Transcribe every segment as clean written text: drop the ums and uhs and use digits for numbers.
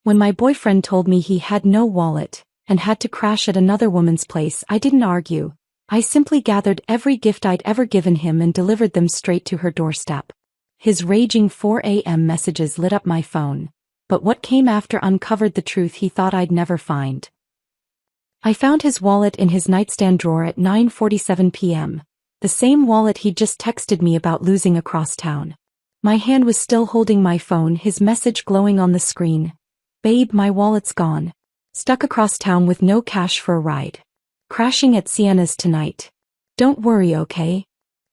When my boyfriend told me he had no wallet and had to crash at another woman's place, I didn't argue. I simply gathered every gift I'd ever given him and delivered them straight to her doorstep. His raging 4 a.m. messages lit up my phone, but what came after uncovered the truth he thought I'd never find. I found his wallet in his nightstand drawer at 9:47 p.m., the same wallet he'd just texted me about losing across town. My hand was still holding my phone, his message glowing on the screen. "Babe, my wallet's gone. Stuck across town with no cash for a ride. Crashing at Sienna's tonight. Don't worry, okay?"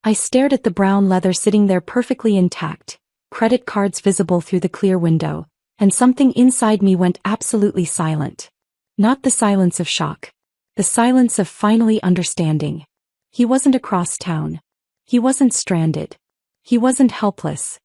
I stared at the brown leather sitting there perfectly intact, credit cards visible through the clear window, and something inside me went absolutely silent. Not the silence of shock. The silence of finally understanding. He wasn't across town. He wasn't stranded. He wasn't helpless.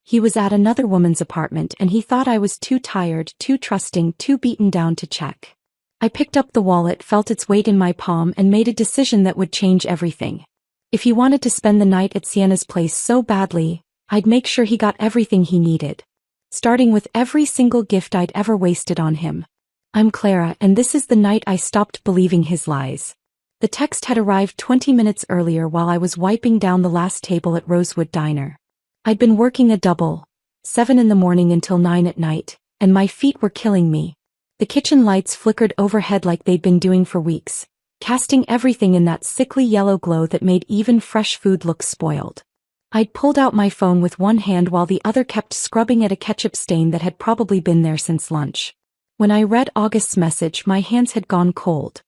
He was at another woman's apartment, and he thought I was too tired, too trusting, too beaten down to check. I picked up the wallet, felt its weight in my palm, and made a decision that would change everything. If he wanted to spend the night at Sienna's place so badly, I'd make sure he got everything he needed. Starting with every single gift I'd ever wasted on him. "I'm Clara, and this is the night I stopped believing his lies." The text had arrived 20 minutes earlier while I was wiping down the last table at Rosewood Diner. I'd been working a double, 7 in the morning until 9 at night, and my feet were killing me. The kitchen lights flickered overhead like they'd been doing for weeks, casting everything in that sickly yellow glow that made even fresh food look spoiled. I'd pulled out my phone with one hand while the other kept scrubbing at a ketchup stain that had probably been there since lunch. When I read August's message, my hands had gone cold.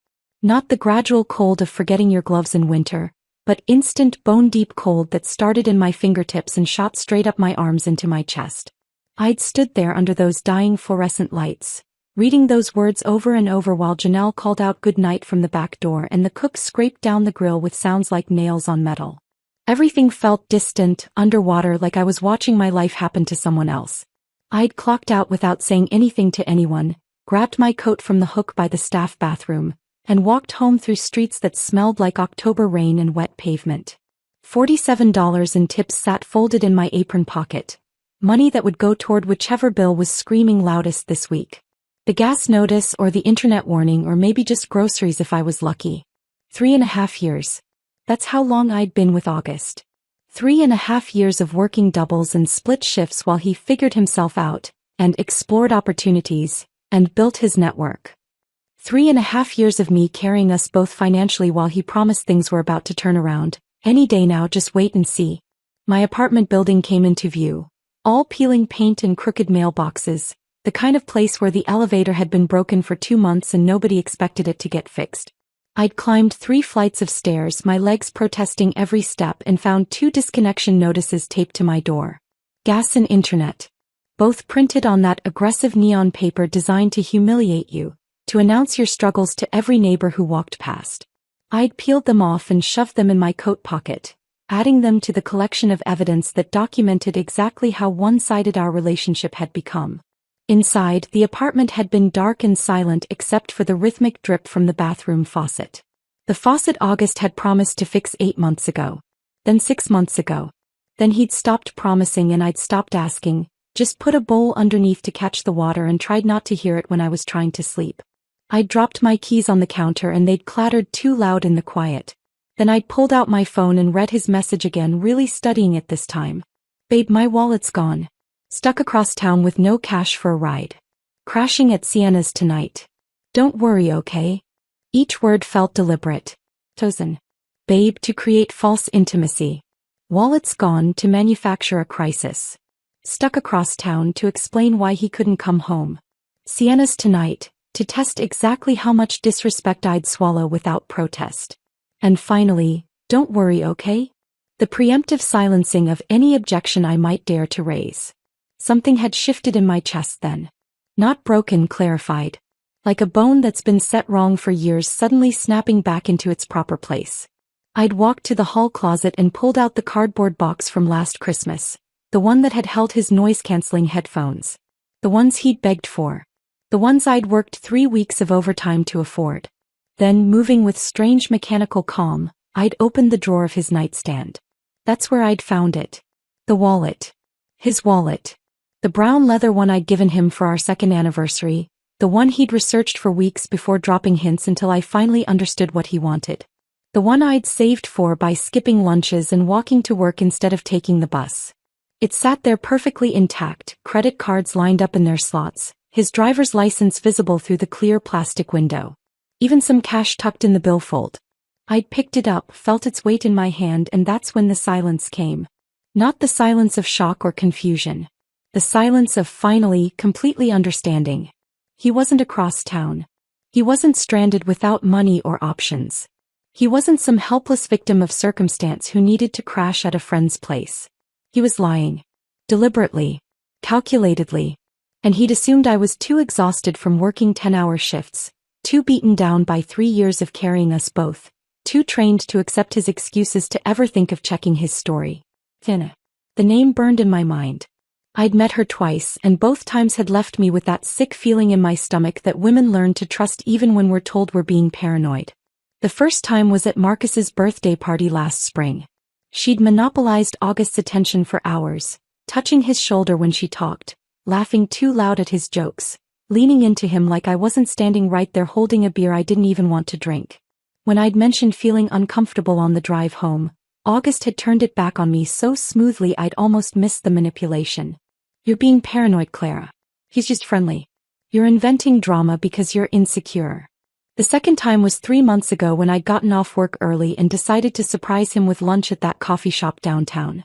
Not the gradual cold of forgetting your gloves in winter, but instant bone-deep cold that started in my fingertips and shot straight up my arms into my chest. I'd stood there under those dying fluorescent lights, reading those words over and over while Janelle called out good night from the back door and the cook scraped down the grill with sounds like nails on metal. Everything felt distant, underwater, like I was watching my life happen to someone else. I'd clocked out without saying anything to anyone, grabbed my coat from the hook by the staff bathroom, and walked home through streets that smelled like October rain and wet pavement. $47 in tips sat folded in my apron pocket, money that would go toward whichever bill was screaming loudest this week. The gas notice or the internet warning, or maybe just groceries if I was lucky. 3.5 years. That's how long I'd been with August. 3.5 years of working doubles and split shifts while he figured himself out, and explored opportunities, and built his network. 3.5 years of me carrying us both financially while he promised things were about to turn around. Any day now, just wait and see. My apartment building came into view. All peeling paint and crooked mailboxes, the kind of place where the elevator had been broken for 2 months and nobody expected it to get fixed. I'd climbed 3 flights of stairs, my legs protesting every step, and found 2 disconnection notices taped to my door. Gas and internet. Both printed on that aggressive neon paper designed to humiliate you, to announce your struggles to every neighbor who walked past. I'd peeled them off and shoved them in my coat pocket, adding them to the collection of evidence that documented exactly how one-sided our relationship had become. Inside, the apartment had been dark and silent except for the rhythmic drip from the bathroom faucet. The faucet August had promised to fix 8 months ago. Then 6 months ago. Then he'd stopped promising and I'd stopped asking, just put a bowl underneath to catch the water and tried not to hear it when I was trying to sleep. I'd dropped my keys on the counter and they'd clattered too loud in the quiet. Then I'd pulled out my phone and read his message again, really studying it this time. "Babe, my wallet's gone. Stuck across town with no cash for a ride. Crashing at Sienna's tonight. Don't worry, okay?" Each word felt deliberate. Chosen. Babe, to create false intimacy. Wallet's gone, to manufacture a crisis. Stuck across town, to explain why he couldn't come home. Sienna's tonight, to test exactly how much disrespect I'd swallow without protest. And finally, don't worry, okay? The preemptive silencing of any objection I might dare to raise. Something had shifted in my chest then. Not broken, clarified. Like a bone that's been set wrong for years suddenly snapping back into its proper place. I'd walked to the hall closet and pulled out the cardboard box from last Christmas. The one that had held his noise-canceling headphones. The ones he'd begged for. The ones I'd worked 3 weeks of overtime to afford. Then, moving with strange mechanical calm, I'd opened the drawer of his nightstand. That's where I'd found it. The wallet. His wallet. The brown leather one I'd given him for our second anniversary, the one he'd researched for weeks before dropping hints until I finally understood what he wanted. The one I'd saved for by skipping lunches and walking to work instead of taking the bus. It sat there perfectly intact, credit cards lined up in their slots, his driver's license visible through the clear plastic window. Even some cash tucked in the billfold. I'd picked it up, felt its weight in my hand, and that's when the silence came. Not the silence of shock or confusion. The silence of finally, completely understanding. He wasn't across town. He wasn't stranded without money or options. He wasn't some helpless victim of circumstance who needed to crash at a friend's place. He was lying. Deliberately. Calculatedly. And he'd assumed I was too exhausted from working 10-hour shifts, too beaten down by 3 years of carrying us both, too trained to accept his excuses to ever think of checking his story. Tina. The name burned in my mind. I'd met her twice, and both times had left me with that sick feeling in my stomach that women learn to trust even when we're told we're being paranoid. The first time was at Marcus's birthday party last spring. She'd monopolized August's attention for hours, touching his shoulder when she talked, laughing too loud at his jokes, leaning into him like I wasn't standing right there holding a beer I didn't even want to drink. When I'd mentioned feeling uncomfortable on the drive home, August had turned it back on me so smoothly I'd almost missed the manipulation. You're being paranoid, Clara. He's just friendly. You're inventing drama because you're insecure. The second time was 3 months ago when I'd gotten off work early and decided to surprise him with lunch at that coffee shop downtown.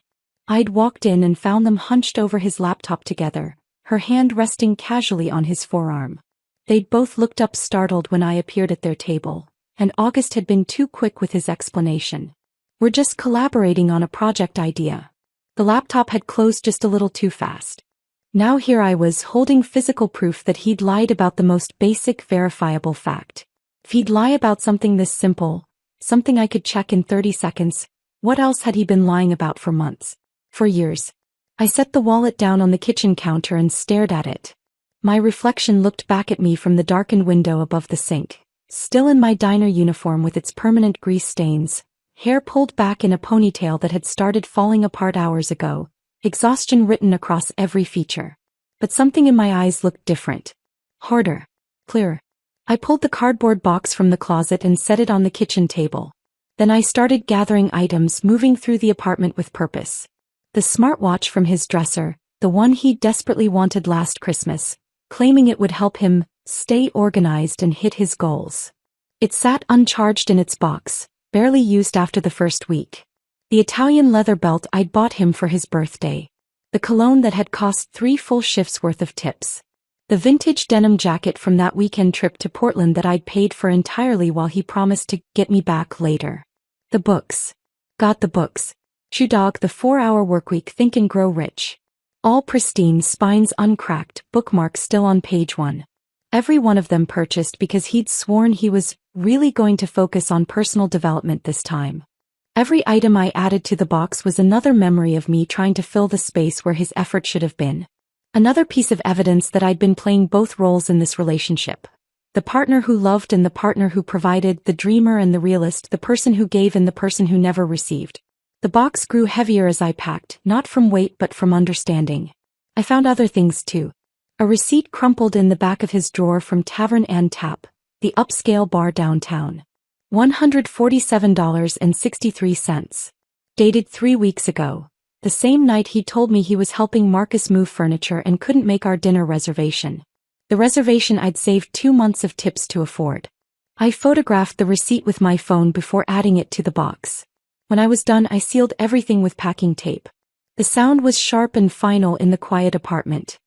I'd walked in and found them hunched over his laptop together, her hand resting casually on his forearm. They'd both looked up startled when I appeared at their table, and August had been too quick with his explanation. We're just collaborating on a project idea. The laptop had closed just a little too fast. Now here I was holding physical proof that he'd lied about the most basic verifiable fact. If he'd lie about something this simple, something I could check in 30 seconds, what else had he been lying about for months? For years. I set the wallet down on the kitchen counter and stared at it. My reflection looked back at me from the darkened window above the sink, still in my diner uniform with its permanent grease stains, hair pulled back in a ponytail that had started falling apart hours ago, exhaustion written across every feature. But something in my eyes looked different. Harder. Clearer. I pulled the cardboard box from the closet and set it on the kitchen table. Then I started gathering items, moving through the apartment with purpose. The smartwatch from his dresser, the one he desperately wanted last Christmas, claiming it would help him stay organized and hit his goals. It sat uncharged in its box, barely used after the first week. The Italian leather belt I'd bought him for his birthday. The cologne that had cost 3 full shifts worth of tips. The vintage denim jacket from that weekend trip to Portland that I'd paid for entirely while he promised to get me back later. The books. Got the books. Shoe Dog, The 4-Hour Workweek, Think and Grow Rich. All pristine, spines uncracked, bookmarks still on page 1. Every one of them purchased because he'd sworn he was really going to focus on personal development this time. Every item I added to the box was another memory of me trying to fill the space where his effort should have been. Another piece of evidence that I'd been playing both roles in this relationship. The partner who loved and the partner who provided, the dreamer and the realist, the person who gave and the person who never received. The box grew heavier as I packed, not from weight but from understanding. I found other things too. A receipt crumpled in the back of his drawer from Tavern and Tap, the upscale bar downtown. $147.63. Dated 3 weeks ago. The same night he told me he was helping Marcus move furniture and couldn't make our dinner reservation. The reservation I'd saved 2 months of tips to afford. I photographed the receipt with my phone before adding it to the box. When I was done, I sealed everything with packing tape. The sound was sharp and final in the quiet apartment.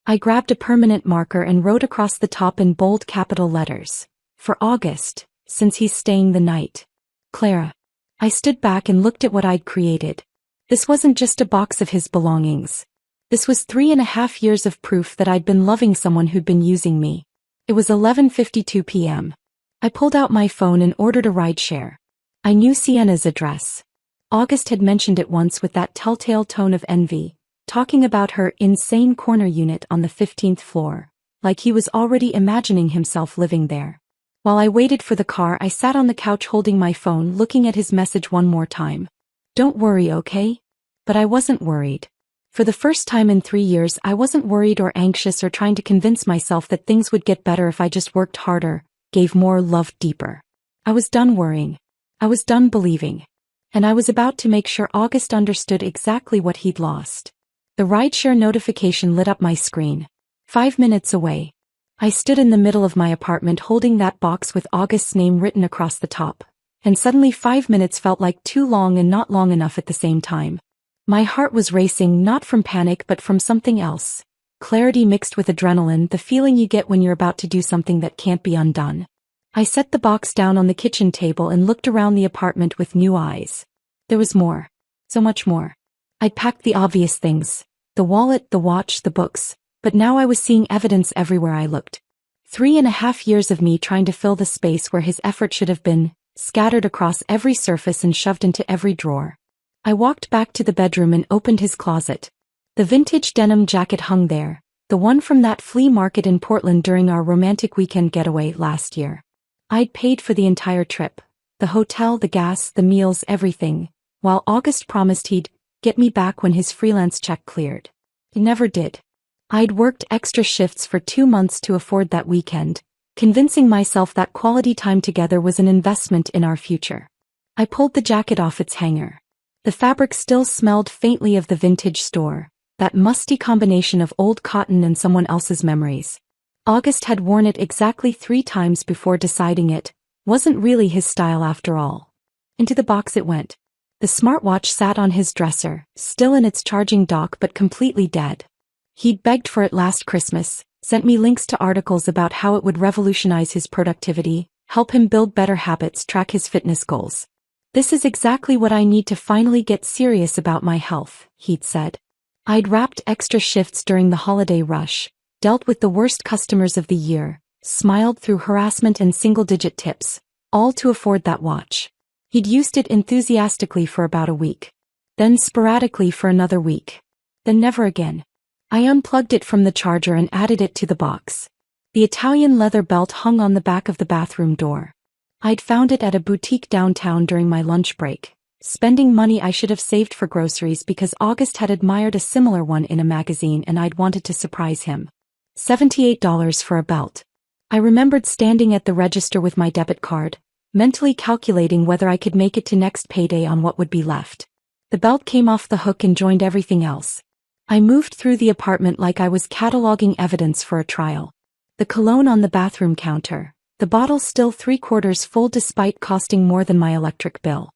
I grabbed a permanent marker and wrote across the top in bold capital letters. For August, since he's staying the night. Clara. I stood back and looked at what I'd created. This wasn't just a box of his belongings. This was 3.5 years of proof that I'd been loving someone who'd been using me. It was 11:52 p.m. I pulled out my phone and ordered a rideshare. I knew Sienna's address. August had mentioned it once with that telltale tone of envy, talking about her insane corner unit on the 15th floor, like he was already imagining himself living there. While I waited for the car, I sat on the couch holding my phone, looking at his message one more time. Don't worry, okay? But I wasn't worried. For the first time in 3 years, I wasn't worried or anxious or trying to convince myself that things would get better if I just worked harder, gave more, loved deeper. I was done worrying. I was done believing. And I was about to make sure August understood exactly what he'd lost. The rideshare notification lit up my screen. 5 minutes away. I stood in the middle of my apartment holding that box with August's name written across the top. And suddenly 5 minutes felt like too long and not long enough at the same time. My heart was racing, not from panic but from something else. Clarity mixed with adrenaline, the feeling you get when you're about to do something that can't be undone. I set the box down on the kitchen table and looked around the apartment with new eyes. There was more. So much more. I'd packed the obvious things. The wallet, the watch, the books. But now I was seeing evidence everywhere I looked. 3.5 years of me trying to fill the space where his effort should have been, scattered across every surface and shoved into every drawer. I walked back to the bedroom and opened his closet. The vintage denim jacket hung there, the one from that flea market in Portland during our romantic weekend getaway last year. I'd paid for the entire trip. The hotel, the gas, the meals, everything, while August promised he'd get me back when his freelance check cleared. He never did. I'd worked extra shifts for 2 months to afford that weekend, convincing myself that quality time together was an investment in our future. I pulled the jacket off its hanger. The fabric still smelled faintly of the vintage store, that musty combination of old cotton and someone else's memories. August had worn it exactly 3 times before deciding it wasn't really his style after all. Into the box it went. The smartwatch sat on his dresser, still in its charging dock but completely dead. He'd begged for it last Christmas, sent me links to articles about how it would revolutionize his productivity, help him build better habits, track his fitness goals. This is exactly what I need to finally get serious about my health, he'd said. I'd wrapped extra shifts during the holiday rush, dealt with the worst customers of the year, smiled through harassment and single-digit tips, all to afford that watch. He'd used it enthusiastically for about a week. Then sporadically for another week. Then never again. I unplugged it from the charger and added it to the box. The Italian leather belt hung on the back of the bathroom door. I'd found it at a boutique downtown during my lunch break, spending money I should have saved for groceries because August had admired a similar one in a magazine and I'd wanted to surprise him. $78 for a belt. I remembered standing at the register with my debit card, mentally calculating whether I could make it to next payday on what would be left. The belt came off the hook and joined everything else. I moved through the apartment like I was cataloging evidence for a trial. The cologne on the bathroom counter, the bottle still 3/4 full despite costing more than my electric bill.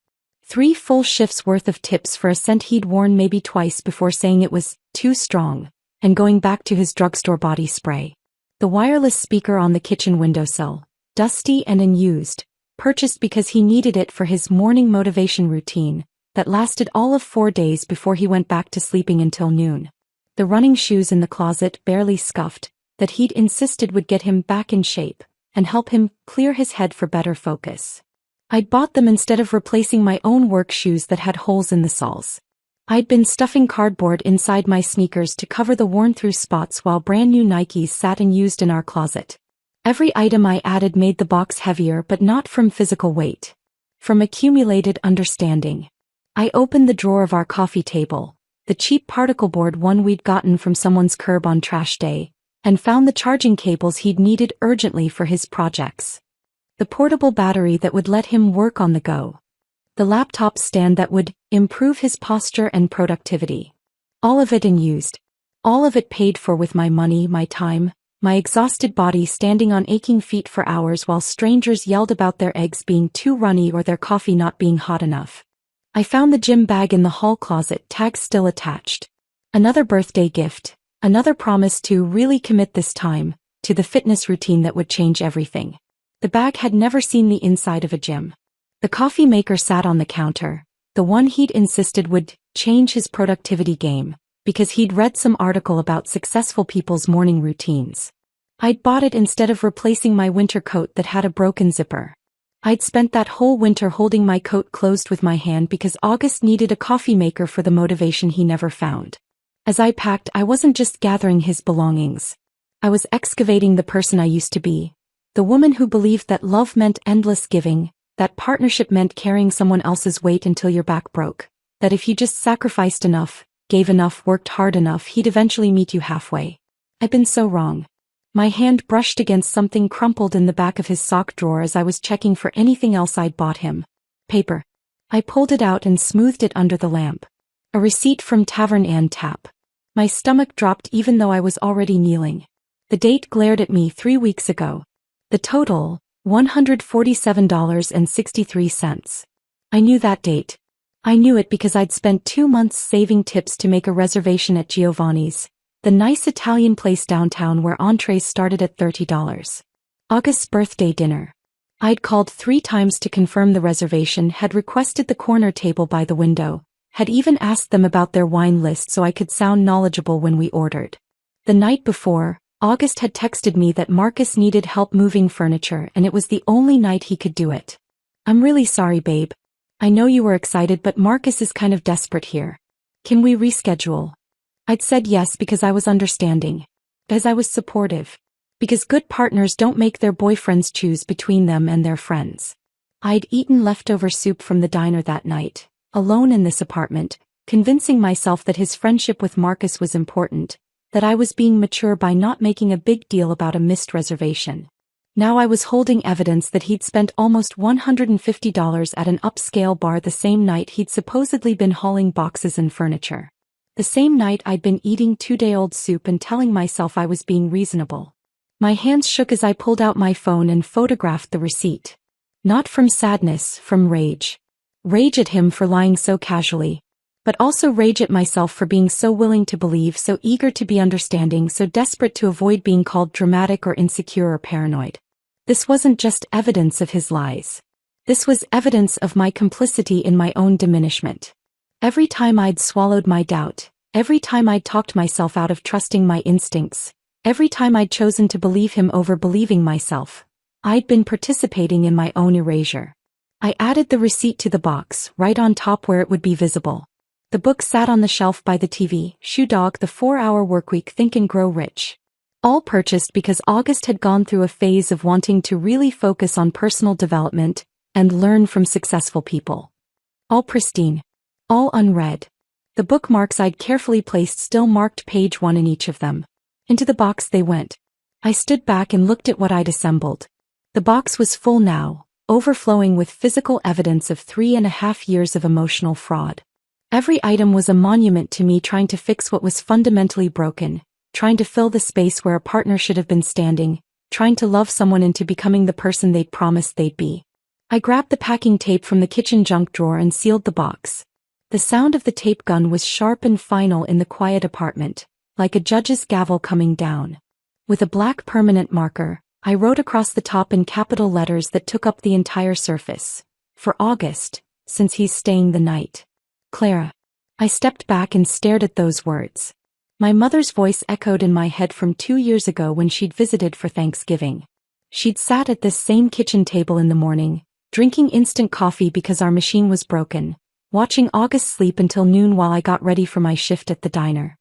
3 full shifts worth of tips for a scent he'd worn maybe twice before saying it was too strong, and going back to his drugstore body spray. The wireless speaker on the kitchen windowsill, dusty and unused, purchased because he needed it for his morning motivation routine, that lasted all of 4 days before he went back to sleeping until noon. The running shoes in the closet, barely scuffed, that he'd insisted would get him back in shape, and help him clear his head for better focus. I'd bought them instead of replacing my own work shoes that had holes in the soles. I'd been stuffing cardboard inside my sneakers to cover the worn-through spots while brand new Nikes sat unused in our closet. Every item I added made the box heavier, but not from physical weight. From accumulated understanding. I opened the drawer of our coffee table, the cheap particle board one we'd gotten from someone's curb on trash day, and found the charging cables he'd needed urgently for his projects. The portable battery that would let him work on the go. The laptop stand that would improve his posture and productivity. All of it unused. All of it paid for with my money, my time, my exhausted body standing on aching feet for hours while strangers yelled about their eggs being too runny or their coffee not being hot enough. I found the gym bag in the hall closet, tag still attached. Another birthday gift, another promise to really commit this time, to the fitness routine that would change everything. The bag had never seen the inside of a gym. The coffee maker sat on the counter, the one he'd insisted would change his productivity game, because he'd read some article about successful people's morning routines. I'd bought it instead of replacing my winter coat that had a broken zipper. I'd spent that whole winter holding my coat closed with my hand because August needed a coffee maker for the motivation he never found. As I packed, I wasn't just gathering his belongings. I was excavating the person I used to be. The woman who believed that love meant endless giving, that partnership meant carrying someone else's weight until your back broke, that if you just sacrificed enough, gave enough, worked hard enough, he'd eventually meet you halfway. I'd been so wrong. My hand brushed against something crumpled in the back of his sock drawer as I was checking for anything else I'd bought him. Paper. I pulled it out and smoothed it under the lamp. A receipt from Tavern and Tap. My stomach dropped even though I was already kneeling. The date glared at me 3 weeks ago. The total, $147.63. I knew that date. I knew it because I'd spent 2 months saving tips to make a reservation at Giovanni's, the nice Italian place downtown where entrees started at $30. August's birthday dinner. I'd called 3 times to confirm the reservation, had requested the corner table by the window, had even asked them about their wine list so I could sound knowledgeable when we ordered. The night before, August had texted me that Marcus needed help moving furniture and it was the only night he could do it. I'm really sorry, babe. I know you were excited, but Marcus is kind of desperate here. Can we reschedule? I'd said yes because I was understanding. Because I was supportive. Because good partners don't make their boyfriends choose between them and their friends. I'd eaten leftover soup from the diner that night, alone in this apartment, convincing myself that his friendship with Marcus was important, that I was being mature by not making a big deal about a missed reservation. Now I was holding evidence that he'd spent almost $150 at an upscale bar the same night he'd supposedly been hauling boxes and furniture. The same night I'd been eating 2-day-old soup and telling myself I was being reasonable. My hands shook as I pulled out my phone and photographed the receipt. Not from sadness, from rage. Rage at him for lying so casually. But also rage at myself for being so willing to believe, so eager to be understanding, so desperate to avoid being called dramatic or insecure or paranoid. This wasn't just evidence of his lies. This was evidence of my complicity in my own diminishment. Every time I'd swallowed my doubt, every time I'd talked myself out of trusting my instincts, every time I'd chosen to believe him over believing myself, I'd been participating in my own erasure. I added the receipt to the box, right on top where it would be visible. The book sat on the shelf by the TV, Shoe Dog, The 4-Hour Workweek, Think and Grow Rich. All purchased because August had gone through a phase of wanting to really focus on personal development and learn from successful people. All pristine. All unread. The bookmarks I'd carefully placed still marked page 1 in each of them. Into the box they went. I stood back and looked at what I'd assembled. The box was full now, overflowing with physical evidence of 3.5 years of emotional fraud. Every item was a monument to me trying to fix what was fundamentally broken, trying to fill the space where a partner should have been standing, trying to love someone into becoming the person they'd promised they'd be. I grabbed the packing tape from the kitchen junk drawer and sealed the box. The sound of the tape gun was sharp and final in the quiet apartment, like a judge's gavel coming down. With a black permanent marker, I wrote across the top in capital letters that took up the entire surface. For August, since he's staying the night. Clara. I stepped back and stared at those words. My mother's voice echoed in my head from 2 years ago when she'd visited for Thanksgiving. She'd sat at this same kitchen table in the morning, drinking instant coffee because our machine was broken, watching August sleep until noon while I got ready for my shift at the diner.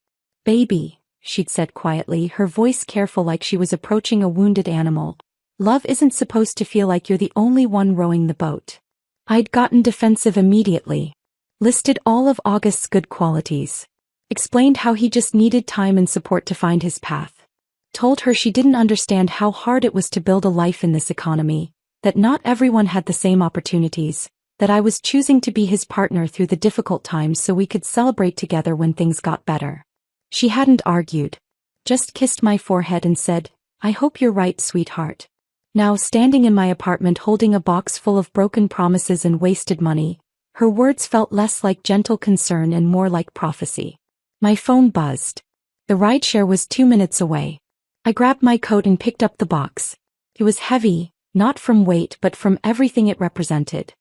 Baby, she'd said quietly, her voice careful like she was approaching a wounded animal. Love isn't supposed to feel like you're the only one rowing the boat. I'd gotten defensive immediately. Listed all of August's good qualities. Explained how he just needed time and support to find his path. Told her she didn't understand how hard it was to build a life in this economy, that not everyone had the same opportunities, that I was choosing to be his partner through the difficult times so we could celebrate together when things got better. She hadn't argued. Just kissed my forehead and said, "I hope you're right, sweetheart." Now standing in my apartment holding a box full of broken promises and wasted money, her words felt less like gentle concern and more like prophecy. My phone buzzed. The rideshare was 2 minutes away. I grabbed my coat and picked up the box. It was heavy, not from weight but from everything it represented.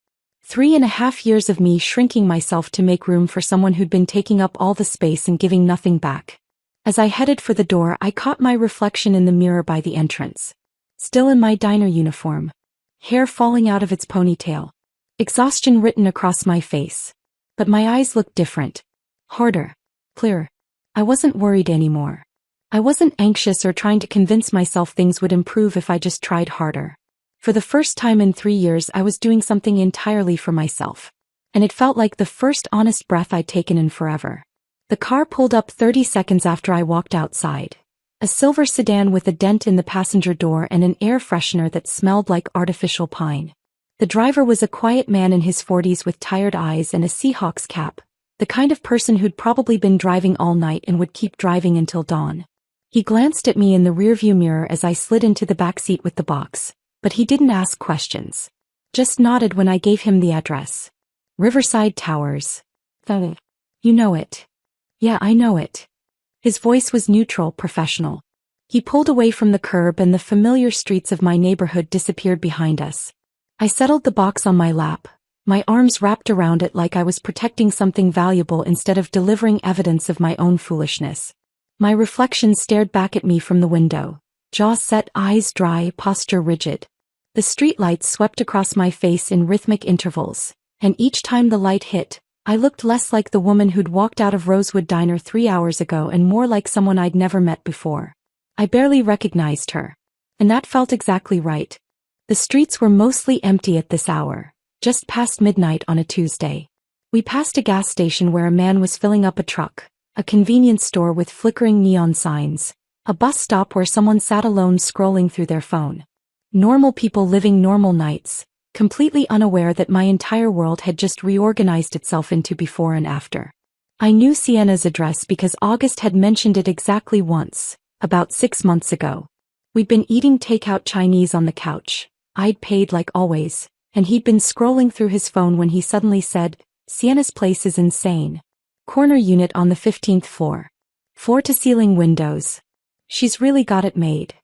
3.5 years of me shrinking myself to make room for someone who'd been taking up all the space and giving nothing back. As I headed for the door, I caught my reflection in the mirror by the entrance. Still in my diner uniform. Hair falling out of its ponytail. Exhaustion written across my face. But my eyes looked different. Harder. Clearer. I wasn't worried anymore. I wasn't anxious or trying to convince myself things would improve if I just tried harder. For the first time in 3 years I was doing something entirely for myself. And it felt like the first honest breath I'd taken in forever. The car pulled up 30 seconds after I walked outside. A silver sedan with a dent in the passenger door and an air freshener that smelled like artificial pine. The driver was a quiet man in his 40s with tired eyes and a Seahawks cap, the kind of person who'd probably been driving all night and would keep driving until dawn. He glanced at me in the rearview mirror as I slid into the back seat with the box, but he didn't ask questions. Just nodded when I gave him the address. Riverside Towers. You know it. Yeah, I know it. His voice was neutral, professional. He pulled away from the curb and the familiar streets of my neighborhood disappeared behind us. I settled the box on my lap, my arms wrapped around it like I was protecting something valuable instead of delivering evidence of my own foolishness. My reflection stared back at me from the window, jaw set, eyes dry, posture rigid. The streetlights swept across my face in rhythmic intervals, and each time the light hit, I looked less like the woman who'd walked out of Rosewood Diner 3 hours ago and more like someone I'd never met before. I barely recognized her. And that felt exactly right. The streets were mostly empty at this hour, just past midnight on a Tuesday. We passed a gas station where a man was filling up a truck, a convenience store with flickering neon signs, a bus stop where someone sat alone scrolling through their phone. Normal people living normal nights, completely unaware that my entire world had just reorganized itself into before and after. I knew Sienna's address because August had mentioned it exactly once, about 6 months ago. We'd been eating takeout Chinese on the couch. I'd paid like always, and he'd been scrolling through his phone when he suddenly said, "Sienna's place is insane. Corner unit on the 15th floor. Floor-to-ceiling windows. She's really got it made."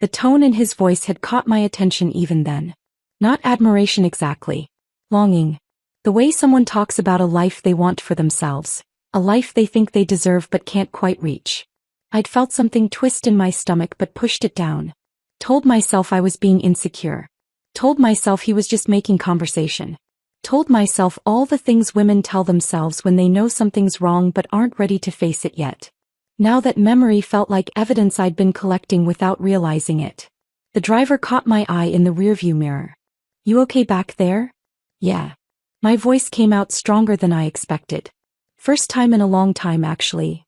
The tone in his voice had caught my attention even then. Not admiration exactly. Longing. The way someone talks about a life they want for themselves, a life they think they deserve but can't quite reach. I'd felt something twist in my stomach but pushed it down. Told myself I was being insecure. Told myself he was just making conversation. Told myself all the things women tell themselves when they know something's wrong but aren't ready to face it yet. Now that memory felt like evidence I'd been collecting without realizing it. The driver caught my eye in the rearview mirror. "You okay back there?" "Yeah." My voice came out stronger than I expected. First time in a long time, actually.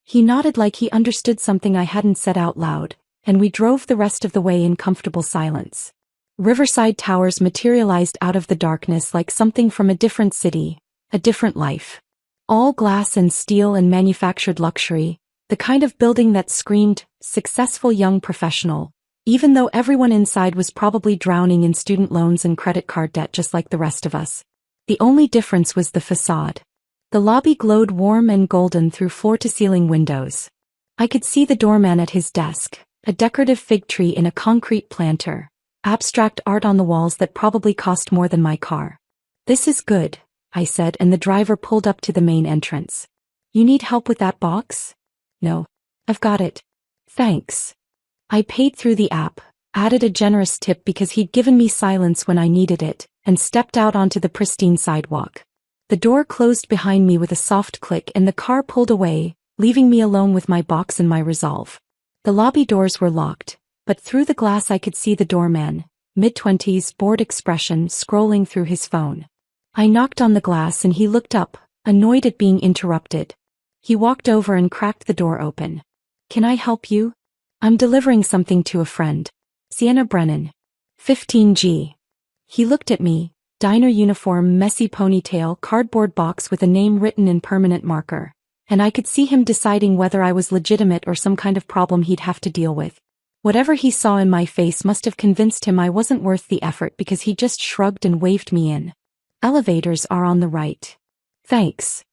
He nodded like he understood something I hadn't said out loud, and we drove the rest of the way in comfortable silence. Riverside Towers materialized out of the darkness like something from a different city, a different life. All glass and steel and manufactured luxury, the kind of building that screamed, successful young professional, even though everyone inside was probably drowning in student loans and credit card debt just like the rest of us. The only difference was the facade. The lobby glowed warm and golden through floor-to-ceiling windows. I could see the doorman at his desk, a decorative fig tree in a concrete planter, abstract art on the walls that probably cost more than my car. "This is good," I said, and the driver pulled up to the main entrance. "You need help with that box?" "No. I've got it. Thanks." I paid through the app, added a generous tip because he'd given me silence when I needed it, and stepped out onto the pristine sidewalk. The door closed behind me with a soft click and the car pulled away, leaving me alone with my box and my resolve. The lobby doors were locked, but through the glass I could see the doorman, mid-20s, bored expression, scrolling through his phone. I knocked on the glass and he looked up, annoyed at being interrupted. He walked over and cracked the door open. "Can I help you?" "I'm delivering something to a friend. Sienna Brennan. 15G. He looked at me, diner uniform, messy ponytail, cardboard box with a name written in permanent marker, and I could see him deciding whether I was legitimate or some kind of problem he'd have to deal with. Whatever he saw in my face must have convinced him I wasn't worth the effort because he just shrugged and waved me in. "Elevators are on the right." "Thanks."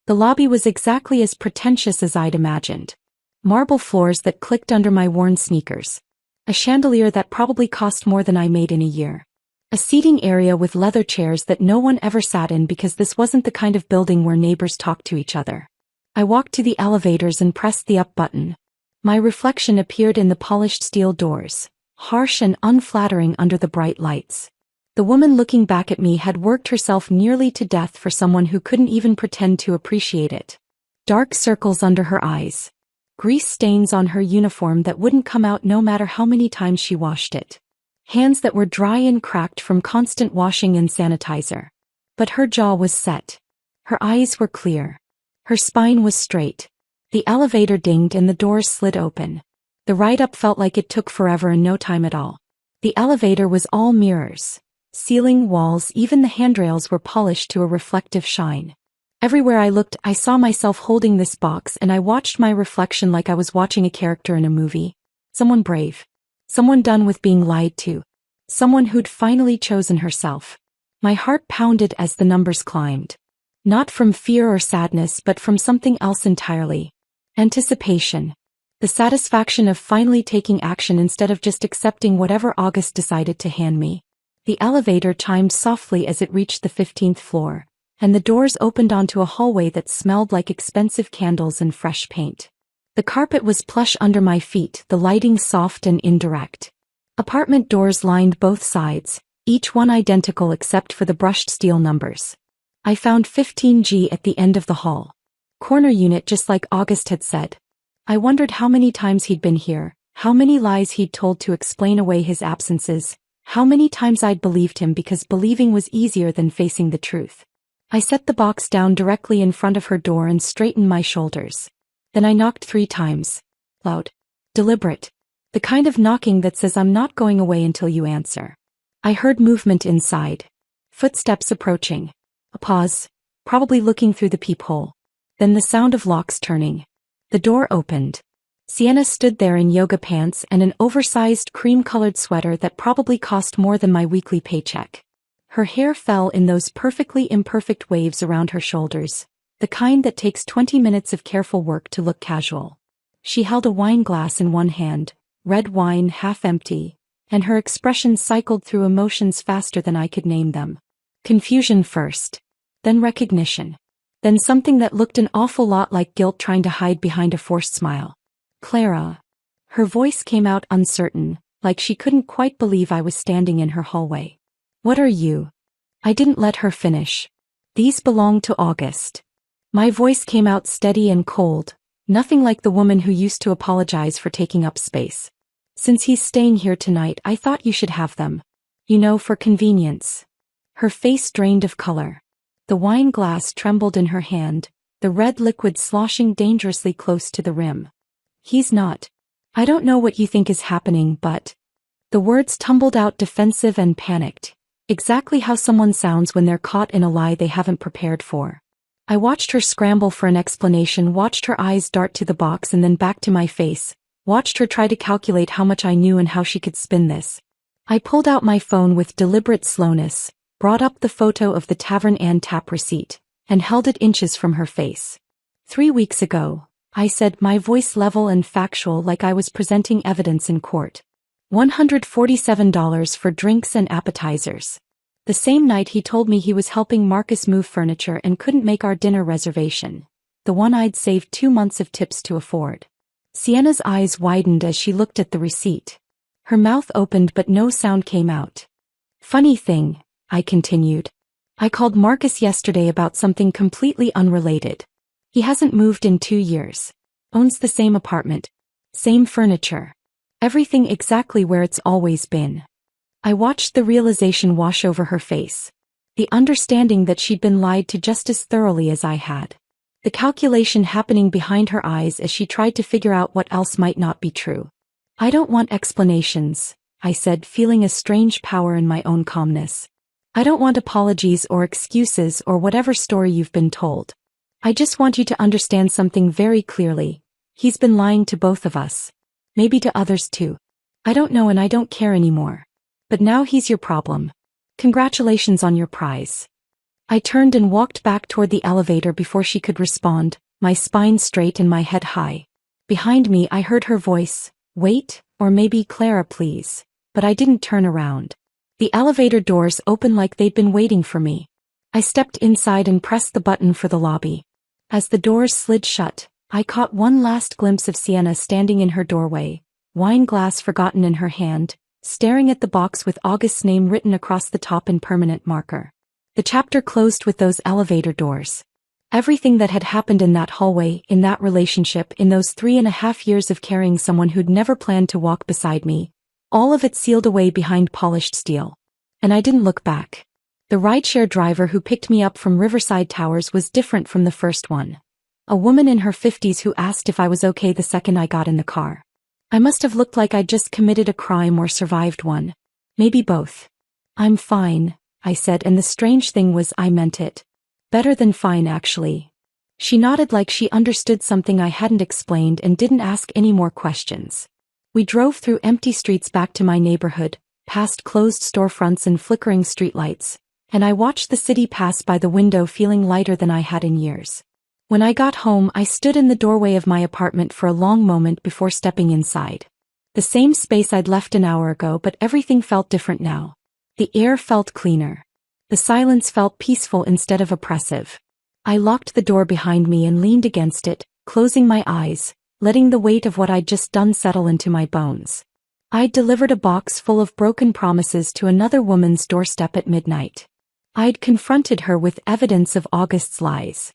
The lobby was exactly as pretentious as I'd imagined. Marble floors that clicked under my worn sneakers. A chandelier that probably cost more than I made in a year. A seating area with leather chairs that no one ever sat in because this wasn't the kind of building where neighbors talked to each other. I walked to the elevators and pressed the up button. My reflection appeared in the polished steel doors, harsh and unflattering under the bright lights. The woman looking back at me had worked herself nearly to death for someone who couldn't even pretend to appreciate it. Dark circles under her eyes. Grease stains on her uniform that wouldn't come out no matter how many times she washed it. Hands that were dry and cracked from constant washing and sanitizer. But her jaw was set. Her eyes were clear. Her spine was straight. The elevator dinged and the doors slid open. The ride up felt like it took forever and no time at all. The elevator was all mirrors. Ceiling, walls, even the handrails were polished to a reflective shine. Everywhere I looked, I saw myself holding this box and I watched my reflection like I was watching a character in a movie. Someone brave. Someone done with being lied to. Someone who'd finally chosen herself. My heart pounded as the numbers climbed. Not from fear or sadness but from something else entirely. Anticipation. The satisfaction of finally taking action instead of just accepting whatever August decided to hand me. The elevator chimed softly as it reached the 15th floor, and the doors opened onto a hallway that smelled like expensive candles and fresh paint. The carpet was plush under my feet, the lighting soft and indirect. Apartment doors lined both sides, each one identical except for the brushed steel numbers. I found 15G at the end of the hall. Corner unit just like August had said. I wondered how many times he'd been here, how many lies he'd told to explain away his absences, how many times I'd believed him because believing was easier than facing the truth. I set the box down directly in front of her door and straightened my shoulders. Then I knocked 3 times. Loud. Deliberate. The kind of knocking that says I'm not going away until you answer. I heard movement inside. Footsteps approaching. A pause, probably looking through the peephole. Then the sound of locks turning. The door opened. Sienna stood there in yoga pants and an oversized cream-colored sweater that probably cost more than my weekly paycheck. Her hair fell in those perfectly imperfect waves around her shoulders, the kind that takes 20 minutes of careful work to look casual. She held a wine glass in one hand, red wine half empty, and her expression cycled through emotions faster than I could name them. Confusion first. Then recognition. Then something that looked an awful lot like guilt trying to hide behind a forced smile. Clara. Her voice came out uncertain, like she couldn't quite believe I was standing in her hallway. What are you? I didn't let her finish. These belong to August. My voice came out steady and cold, nothing like the woman who used to apologize for taking up space. Since he's staying here tonight, I thought you should have them. You know, for convenience. Her face drained of color. The wine glass trembled in her hand, the red liquid sloshing dangerously close to the rim. He's not. I don't know what you think is happening, but... The words tumbled out defensive and panicked. Exactly how someone sounds when they're caught in a lie they haven't prepared for. I watched her scramble for an explanation, watched her eyes dart to the box and then back to my face, watched her try to calculate how much I knew and how she could spin this. I pulled out my phone with deliberate slowness, brought up the photo of the Tavern Ann tap receipt, and held it inches from her face. 3 weeks ago, I said, my voice level and factual like I was presenting evidence in court. $147 for drinks and appetizers. The same night he told me he was helping Marcus move furniture and couldn't make our dinner reservation, the one I'd saved 2 months of tips to afford. Sienna's eyes widened as she looked at the receipt. Her mouth opened but no sound came out. Funny thing, I continued. I called Marcus yesterday about something completely unrelated. He hasn't moved in 2 years. Owns the same apartment. Same furniture. Everything exactly where it's always been. I watched the realization wash over her face. The understanding that she'd been lied to just as thoroughly as I had. The calculation happening behind her eyes as she tried to figure out what else might not be true. I don't want explanations, I said, feeling a strange power in my own calmness. I don't want apologies or excuses or whatever story you've been told. I just want you to understand something very clearly. He's been lying to both of us. Maybe to others too. I don't know and I don't care anymore. But now he's your problem. Congratulations on your prize. I turned and walked back toward the elevator before she could respond, my spine straight and my head high. Behind me I heard her voice, wait, or maybe Clara please, but I didn't turn around. The elevator doors opened like they'd been waiting for me. I stepped inside and pressed the button for the lobby. As the doors slid shut, I caught one last glimpse of Sienna standing in her doorway, wine glass forgotten in her hand, staring at the box with August's name written across the top in permanent marker. The chapter closed with those elevator doors. Everything that had happened in that hallway, in that relationship, in those 3.5 years of carrying someone who'd never planned to walk beside me, all of it sealed away behind polished steel. And I didn't look back. The rideshare driver who picked me up from Riverside Towers was different from the first one. A woman in her 50s who asked if I was okay the second I got in the car. I must have looked like I'd just committed a crime or survived one. Maybe both. I'm fine, I said, and the strange thing was I meant it. Better than fine, actually. She nodded like she understood something I hadn't explained and didn't ask any more questions. We drove through empty streets back to my neighborhood, past closed storefronts and flickering streetlights, and I watched the city pass by the window feeling lighter than I had in years. When I got home, I stood in the doorway of my apartment for a long moment before stepping inside. The same space I'd left an hour ago, but everything felt different now. The air felt cleaner. The silence felt peaceful instead of oppressive. I locked the door behind me and leaned against it, closing my eyes, letting the weight of what I'd just done settle into my bones. I'd delivered a box full of broken promises to another woman's doorstep at midnight. I'd confronted her with evidence of August's lies.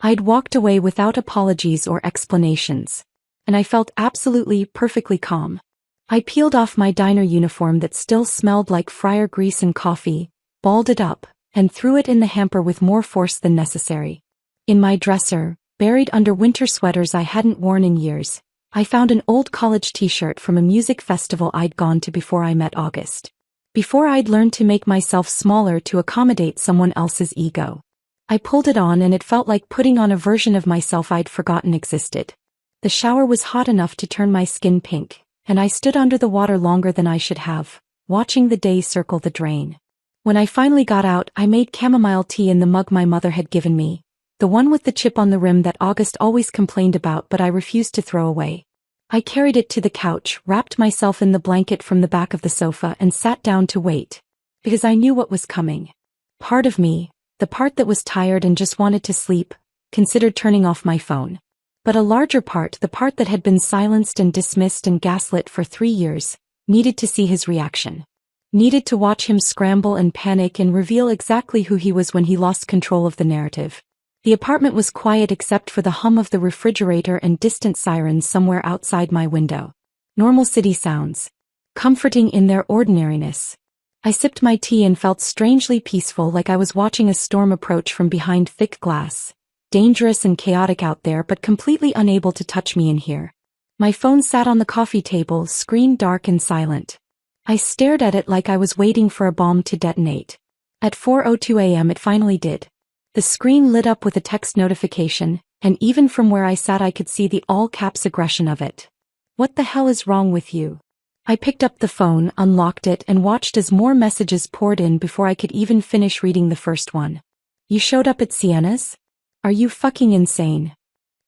I'd walked away without apologies or explanations. And I felt absolutely, perfectly calm. I peeled off my diner uniform that still smelled like fryer grease and coffee, balled it up, and threw it in the hamper with more force than necessary. In my dresser, buried under winter sweaters I hadn't worn in years, I found an old college t-shirt from a music festival I'd gone to before I met August. Before I'd learned to make myself smaller to accommodate someone else's ego. I pulled it on and it felt like putting on a version of myself I'd forgotten existed. The shower was hot enough to turn my skin pink, and I stood under the water longer than I should have, watching the day circle the drain. When I finally got out, I made chamomile tea in the mug my mother had given me, the one with the chip on the rim that August always complained about but I refused to throw away. I carried it to the couch, wrapped myself in the blanket from the back of the sofa and sat down to wait. Because I knew what was coming. Part of me, the part that was tired and just wanted to sleep, considered turning off my phone. But a larger part, the part that had been silenced and dismissed and gaslit for 3 years, needed to see his reaction. Needed to watch him scramble and panic and reveal exactly who he was when he lost control of the narrative. The apartment was quiet except for the hum of the refrigerator and distant sirens somewhere outside my window. Normal city sounds. Comforting in their ordinariness. I sipped my tea and felt strangely peaceful, like I was watching a storm approach from behind thick glass. Dangerous and chaotic out there but completely unable to touch me in here. My phone sat on the coffee table, screen dark and silent. I stared at it like I was waiting for a bomb to detonate. At 4:02 a.m. it finally did. The screen lit up with a text notification, and even from where I sat I could see the all-caps aggression of it. What the hell is wrong with you? I picked up the phone, unlocked it, and watched as more messages poured in before I could even finish reading the first one. You showed up at Sienna's? Are you fucking insane?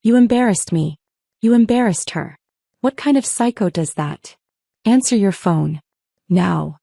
You embarrassed me. You embarrassed her. What kind of psycho does that? Answer your phone. Now.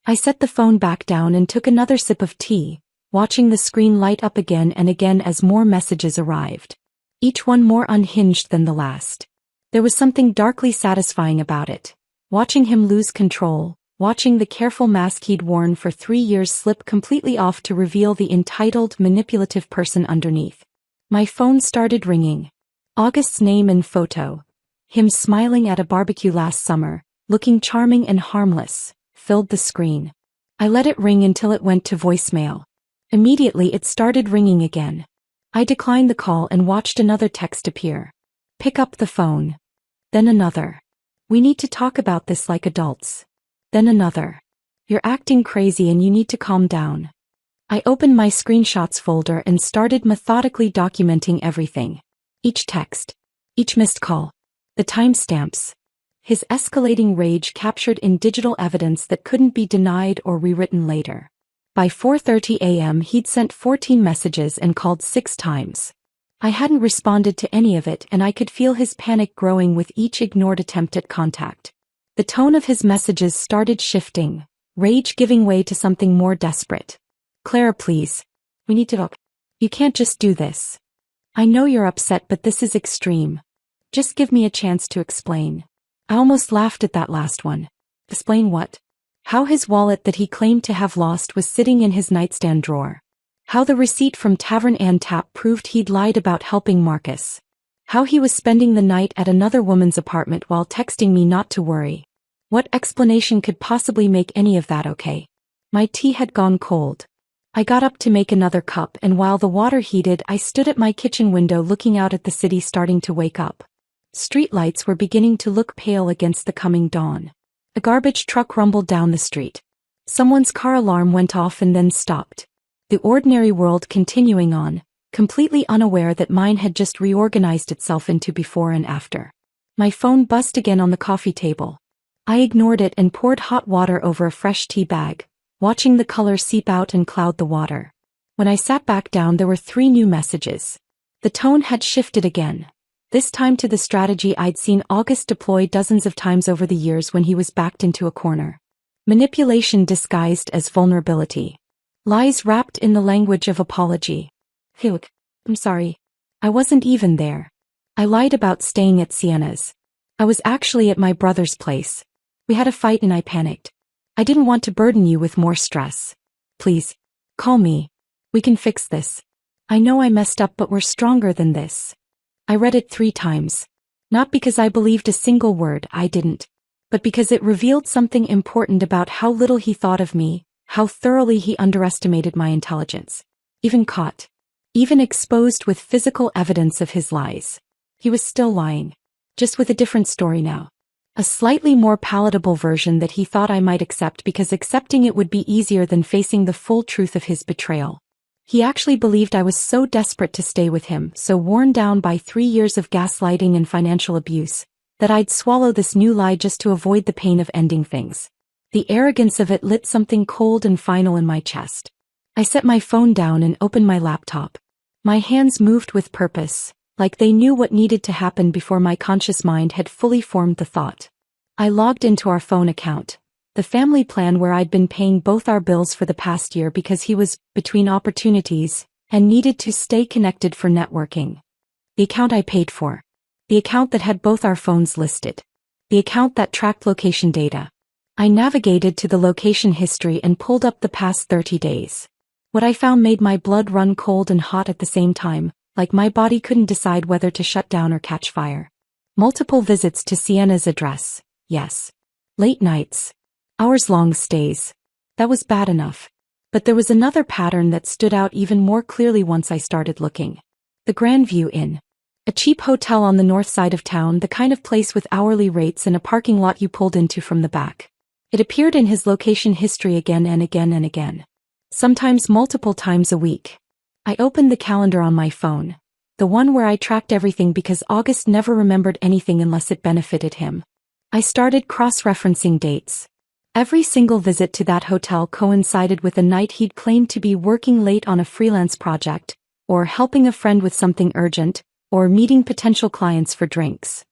I set the phone back down and took another sip of tea, watching the screen light up again and again as more messages arrived. Each one more unhinged than the last. There was something darkly satisfying about it. Watching him lose control, watching the careful mask he'd worn for 3 years slip completely off to reveal the entitled, manipulative person underneath. My phone started ringing. August's name and photo. Him smiling at a barbecue last summer, looking charming and harmless, filled the screen. I let it ring until it went to voicemail. Immediately it started ringing again. I declined the call and watched another text appear. Pick up the phone. Then another. We need to talk about this like adults. Then another. You're acting crazy and you need to calm down. I opened my screenshots folder and started methodically documenting everything. Each text. Each missed call. The timestamps. His escalating rage captured in digital evidence that couldn't be denied or rewritten later. By 4:30 a.m. he'd sent 14 messages and called 6 times. I hadn't responded to any of it and I could feel his panic growing with each ignored attempt at contact. The tone of his messages started shifting, rage giving way to something more desperate. Clara, please. We need to talk. You can't just do this. I know you're upset but this is extreme. Just give me a chance to explain. I almost laughed at that last one. Explain what? How his wallet that he claimed to have lost was sitting in his nightstand drawer. How the receipt from Tavern and Tap proved he'd lied about helping Marcus. How he was spending the night at another woman's apartment while texting me not to worry. What explanation could possibly make any of that okay? My tea had gone cold. I got up to make another cup, and while the water heated, I stood at my kitchen window looking out at the city starting to wake up. Streetlights were beginning to look pale against the coming dawn. A garbage truck rumbled down the street. Someone's car alarm went off and then stopped. The ordinary world continuing on, completely unaware that mine had just reorganized itself into before and after. My phone buzzed again on the coffee table. I ignored it and poured hot water over a fresh tea bag, watching the color seep out and cloud the water. When I sat back down, there were 3 new messages. The tone had shifted again. This time to the strategy I'd seen August deploy dozens of times over the years when he was backed into a corner. Manipulation disguised as vulnerability. Lies wrapped in the language of apology. Look, I'm sorry. I wasn't even there. I lied about staying at Sienna's. I was actually at my brother's place. We had a fight and I panicked. I didn't want to burden you with more stress. Please, call me. We can fix this. I know I messed up, but we're stronger than this. I read it 3 times. Not because I believed a single word, I didn't. But because it revealed something important about how little he thought of me, how thoroughly he underestimated my intelligence. Even caught. Even exposed with physical evidence of his lies. He was still lying. Just with a different story now. A slightly more palatable version that he thought I might accept because accepting it would be easier than facing the full truth of his betrayal. He actually believed I was so desperate to stay with him, so worn down by 3 years of gaslighting and financial abuse, that I'd swallow this new lie just to avoid the pain of ending things. The arrogance of it lit something cold and final in my chest. I set my phone down and opened my laptop. My hands moved with purpose, like they knew what needed to happen before my conscious mind had fully formed the thought. I logged into our phone account, the family plan where I'd been paying both our bills for the past year because he was between opportunities and needed to stay connected for networking. The account I paid for. The account that had both our phones listed. The account that tracked location data. I navigated to the location history and pulled up the past 30 days. What I found made my blood run cold and hot at the same time, like my body couldn't decide whether to shut down or catch fire. Multiple visits to Sienna's address, yes. Late nights. Hours-long stays. That was bad enough. But there was another pattern that stood out even more clearly once I started looking. The Grandview Inn. A cheap hotel on the north side of town, the kind of place with hourly rates and a parking lot you pulled into from the back. It appeared in his location history again and again and again. Sometimes multiple times a week. I opened the calendar on my phone, the one where I tracked everything because August never remembered anything unless it benefited him. I started cross-referencing dates. Every single visit to that hotel coincided with a night he'd claimed to be working late on a freelance project, or helping a friend with something urgent, or meeting potential clients for drinks.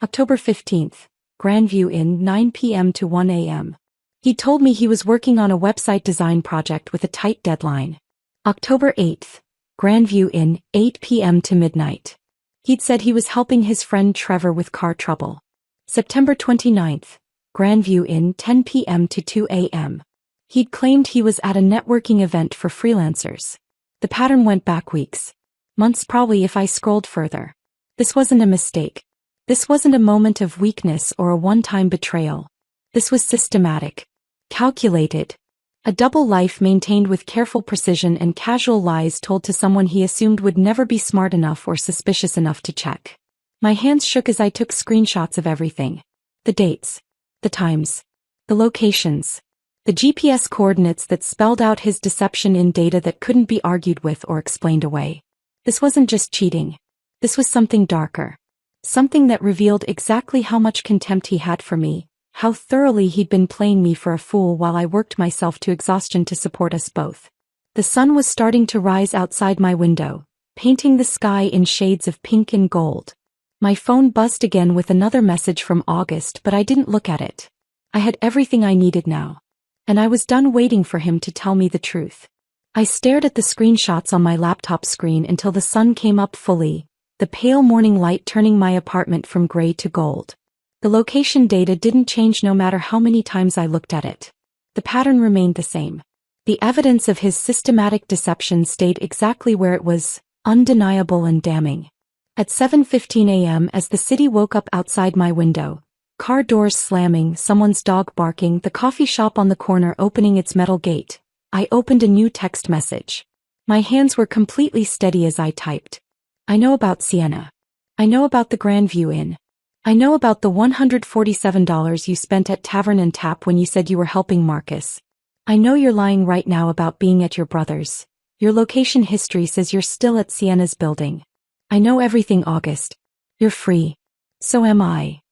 October 15th, Grandview Inn, 9 p.m. to 1 a.m. He told me he was working on a website design project with a tight deadline. October 8th, Grandview Inn, 8 p.m. to midnight. He'd said he was helping his friend Trevor with car trouble. September 29th, Grandview Inn, 10 p.m. to 2 a.m. He'd claimed he was at a networking event for freelancers. The pattern went back weeks. Months probably if I scrolled further. This wasn't a mistake. This wasn't a moment of weakness or a one-time betrayal. This was systematic. Calculated. A double life maintained with careful precision and casual lies told to someone he assumed would never be smart enough or suspicious enough to check. My hands shook as I took screenshots of everything. The dates. The times. The locations. The GPS coordinates that spelled out his deception in data that couldn't be argued with or explained away. This wasn't just cheating. This was something darker. Something that revealed exactly how much contempt he had for me. How thoroughly he'd been playing me for a fool while I worked myself to exhaustion to support us both. The sun was starting to rise outside my window, painting the sky in shades of pink and gold. My phone buzzed again with another message from August, but I didn't look at it. I had everything I needed now. And I was done waiting for him to tell me the truth. I stared at the screenshots on my laptop screen until the sun came up fully, the pale morning light turning my apartment from gray to gold. The location data didn't change no matter how many times I looked at it. The pattern remained the same. The evidence of his systematic deception stayed exactly where it was, undeniable and damning. At 7:15 a.m. as the city woke up outside my window, car doors slamming, someone's dog barking, the coffee shop on the corner opening its metal gate, I opened a new text message. My hands were completely steady as I typed. I know about Sienna. I know about the Grandview Inn. I know about the $147 you spent at Tavern and Tap when you said you were helping Marcus. I know you're lying right now about being at your brother's. Your location history says you're still at Sienna's building. I know everything, August. You're free. So am I.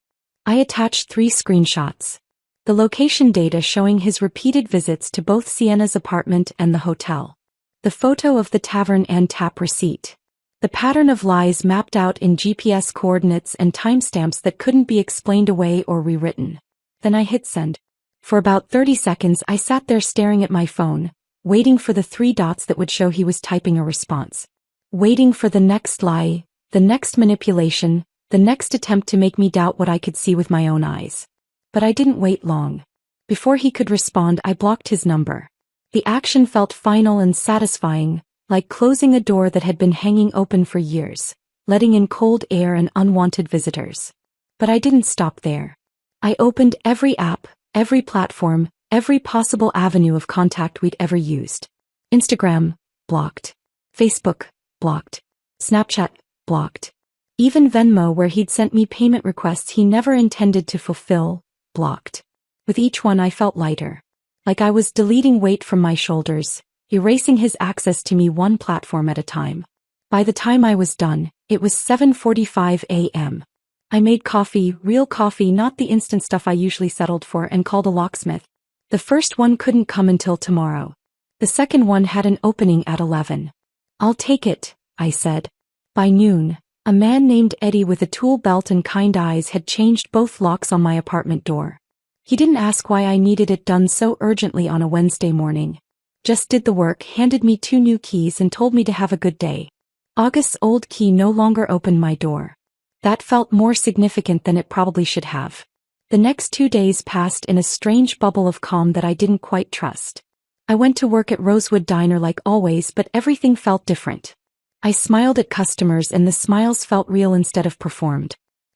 I attached 3 screenshots. The location data showing his repeated visits to both Sienna's apartment and the hotel. The photo of the Tavern and Tap receipt. The pattern of lies mapped out in GPS coordinates and timestamps that couldn't be explained away or rewritten. Then I hit send. For about 30 seconds I sat there staring at my phone, waiting for the 3 dots that would show he was typing a response. Waiting for the next lie, the next manipulation, the next attempt to make me doubt what I could see with my own eyes. But I didn't wait long. Before he could respond, I blocked his number. The action felt final and satisfying, like closing a door that had been hanging open for years, letting in cold air and unwanted visitors. But I didn't stop there. I opened every app, every platform, every possible avenue of contact we'd ever used. Instagram, blocked. Facebook, blocked. Snapchat, blocked. Even Venmo, where he'd sent me payment requests he never intended to fulfill, blocked. With each one I felt lighter. Like I was deleting weight from my shoulders, erasing his access to me one platform at a time. By the time I was done, it was 7:45 a.m. I made coffee, real coffee, not the instant stuff I usually settled for, and called a locksmith. The first one couldn't come until tomorrow. The second one had an opening at 11. I'll take it, I said. By noon, a man named Eddie with a tool belt and kind eyes had changed both locks on my apartment door. He didn't ask why I needed it done so urgently on a Wednesday morning. Just did the work, handed me 2 new keys and told me to have a good day. August's old key no longer opened my door. That felt more significant than it probably should have. The next 2 days passed in a strange bubble of calm that I didn't quite trust. I went to work at Rosewood Diner like always, but everything felt different. I smiled at customers and the smiles felt real instead of performed.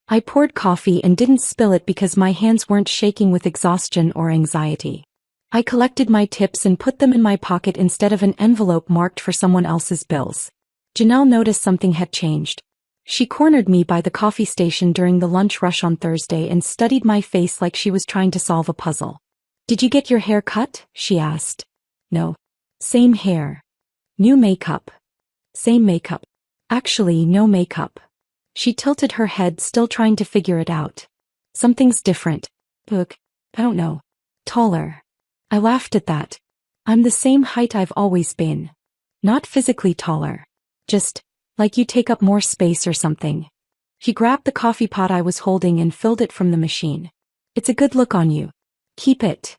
I poured coffee and didn't spill it because my hands weren't shaking with exhaustion or anxiety. I collected my tips and put them in my pocket instead of an envelope marked for someone else's bills. Janelle noticed something had changed. She cornered me by the coffee station during the lunch rush on Thursday and studied my face like she was trying to solve a puzzle. "Did you get your hair cut?" she asked. "No." "Same hair." "New makeup." "Same makeup." "Actually, no makeup." She tilted her head, still trying to figure it out. "Something's different." "Look, I don't know." "Taller." I laughed at that. "I'm the same height I've always been." "Not physically taller. Just, like you take up more space or something." She grabbed the coffee pot I was holding and filled it from the machine. "It's a good look on you. Keep it."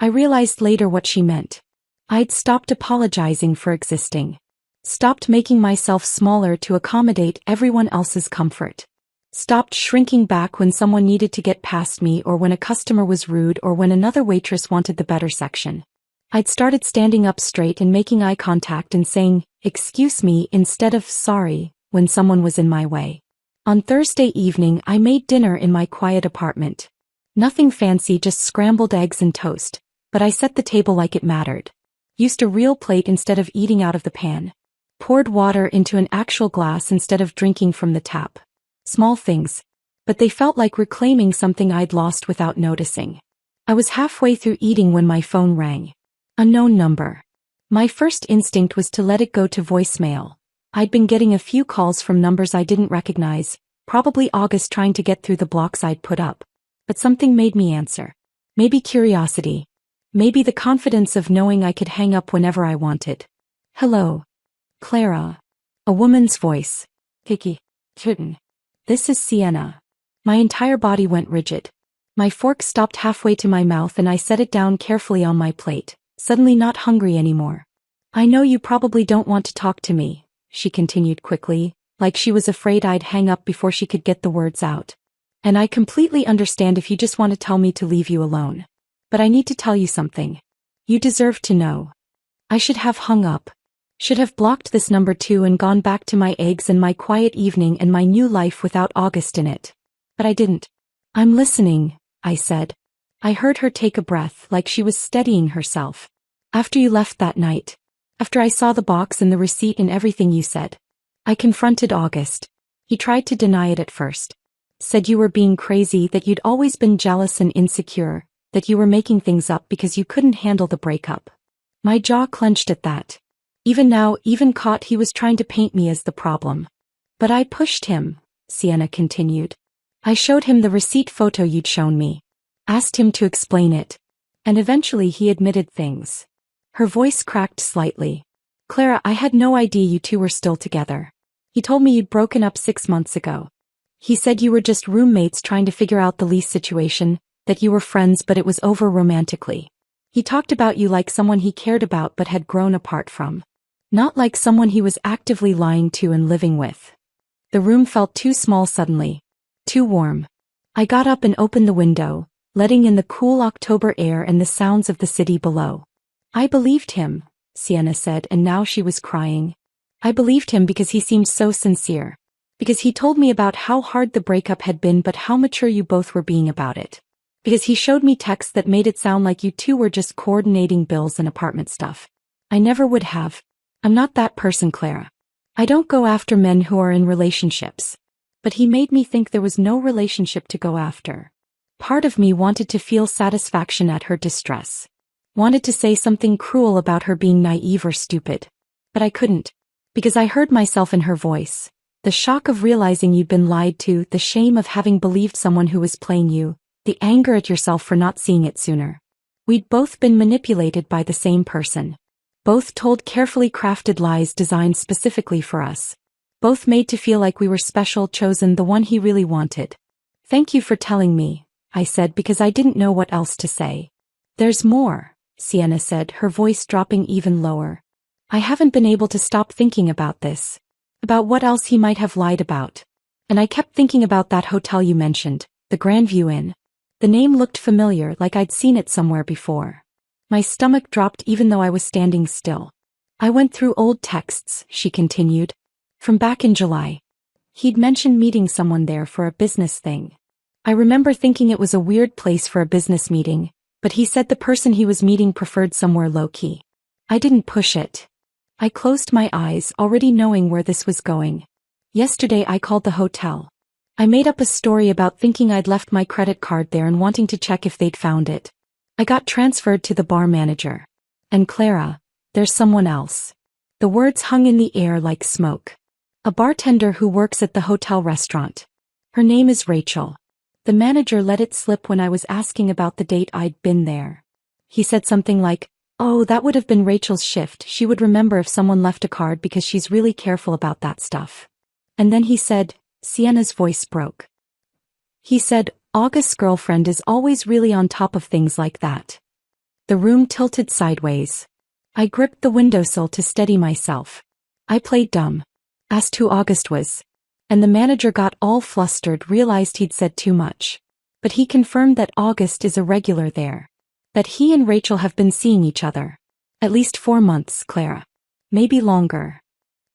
I realized later what she meant. I'd stopped apologizing for existing. Stopped making myself smaller to accommodate everyone else's comfort. Stopped shrinking back when someone needed to get past me, or when a customer was rude, or when another waitress wanted the better section. I'd started standing up straight and making eye contact and saying, "Excuse me," instead of "sorry," when someone was in my way. On Thursday evening I made dinner in my quiet apartment. Nothing fancy, just scrambled eggs and toast, but I set the table like it mattered. Used a real plate instead of eating out of the pan. Poured water into an actual glass instead of drinking from the tap. Small things, but they felt like reclaiming something I'd lost without noticing. I was halfway through eating when my phone rang. Unknown number. My first instinct was to let it go to voicemail. I'd been getting a few calls from numbers I didn't recognize, probably August trying to get through the blocks I'd put up. But something made me answer. Maybe curiosity. Maybe the confidence of knowing I could hang up whenever I wanted. "Hello. Clara." A woman's voice. "Kiki. Kitten. This is Sienna." My entire body went rigid. My fork stopped halfway to my mouth and I set it down carefully on my plate, suddenly not hungry anymore. "I know you probably don't want to talk to me," she continued quickly, like she was afraid I'd hang up before she could get the words out. "And I completely understand if you just want to tell me to leave you alone. But I need to tell you something. You deserve to know. I should have hung up. Should have blocked this number too and gone back to my eggs and my quiet evening and my new life without August in it. But I didn't." "I'm listening," I said. I heard her take a breath, like she was steadying herself. After you left that night. After I saw the box and the receipt and everything you said. I confronted August. He tried to deny it at first. Said you were being crazy, that you'd always been jealous and insecure, that you were making things up because you couldn't handle the breakup. My jaw clenched at that. Even now, even caught, he was trying to paint me as the problem. But I pushed him, Sienna continued. I showed him the receipt photo you'd shown me. Asked him to explain it. And eventually he admitted things. Her voice cracked slightly. Clara, I had no idea you two were still together. He told me you'd broken up 6 months ago. He said you were just roommates trying to figure out the lease situation, that you were friends but it was over romantically. He talked about you like someone he cared about but had grown apart from. Not like someone he was actively lying to and living with. The room felt too small suddenly. Too warm. I got up and opened the window, letting in the cool October air and the sounds of the city below. I believed him, Sienna said, and now she was crying. I believed him because he seemed so sincere. Because he told me about how hard the breakup had been but how mature you both were being about it. Because he showed me texts that made it sound like you two were just coordinating bills and apartment stuff. I never would have. I'm not that person, Clara. I don't go after men who are in relationships. But he made me think there was no relationship to go after. Part of me wanted to feel satisfaction at her distress. Wanted to say something cruel about her being naive or stupid. But I couldn't. Because I heard myself in her voice. The shock of realizing you'd been lied to, the shame of having believed someone who was playing you, the anger at yourself for not seeing it sooner. We'd both been manipulated by the same person. Both told carefully crafted lies designed specifically for us. Both made to feel like we were special, chosen, the one he really wanted. Thank you for telling me, I said, because I didn't know what else to say. There's more, Sienna said, her voice dropping even lower. I haven't been able to stop thinking about this. About what else he might have lied about. And I kept thinking about that hotel you mentioned, the Grandview Inn. The name looked familiar, like I'd seen it somewhere before. My stomach dropped even though I was standing still. I went through old texts, she continued. From back in July. He'd mentioned meeting someone there for a business thing. I remember thinking it was a weird place for a business meeting, but he said the person he was meeting preferred somewhere low-key. I didn't push it. I closed my eyes, already knowing where this was going. Yesterday I called the hotel. I made up a story about thinking I'd left my credit card there and wanting to check if they'd found it. I got transferred to the bar manager. And Clara, there's someone else. The words hung in the air like smoke. A bartender who works at the hotel restaurant. Her name is Rachel. The manager let it slip when I was asking about the date I'd been there. He said something like, "Oh, that would have been Rachel's shift. She would remember if someone left a card because she's really careful about that stuff." And then he said, Sienna's voice broke. He said, August's girlfriend is always really on top of things like that. The room tilted sideways. I gripped the windowsill to steady myself. I played dumb. Asked who August was. And the manager got all flustered, realized he'd said too much. But he confirmed that August is a regular there. That he and Rachel have been seeing each other. At least 4 months, Clara. Maybe longer.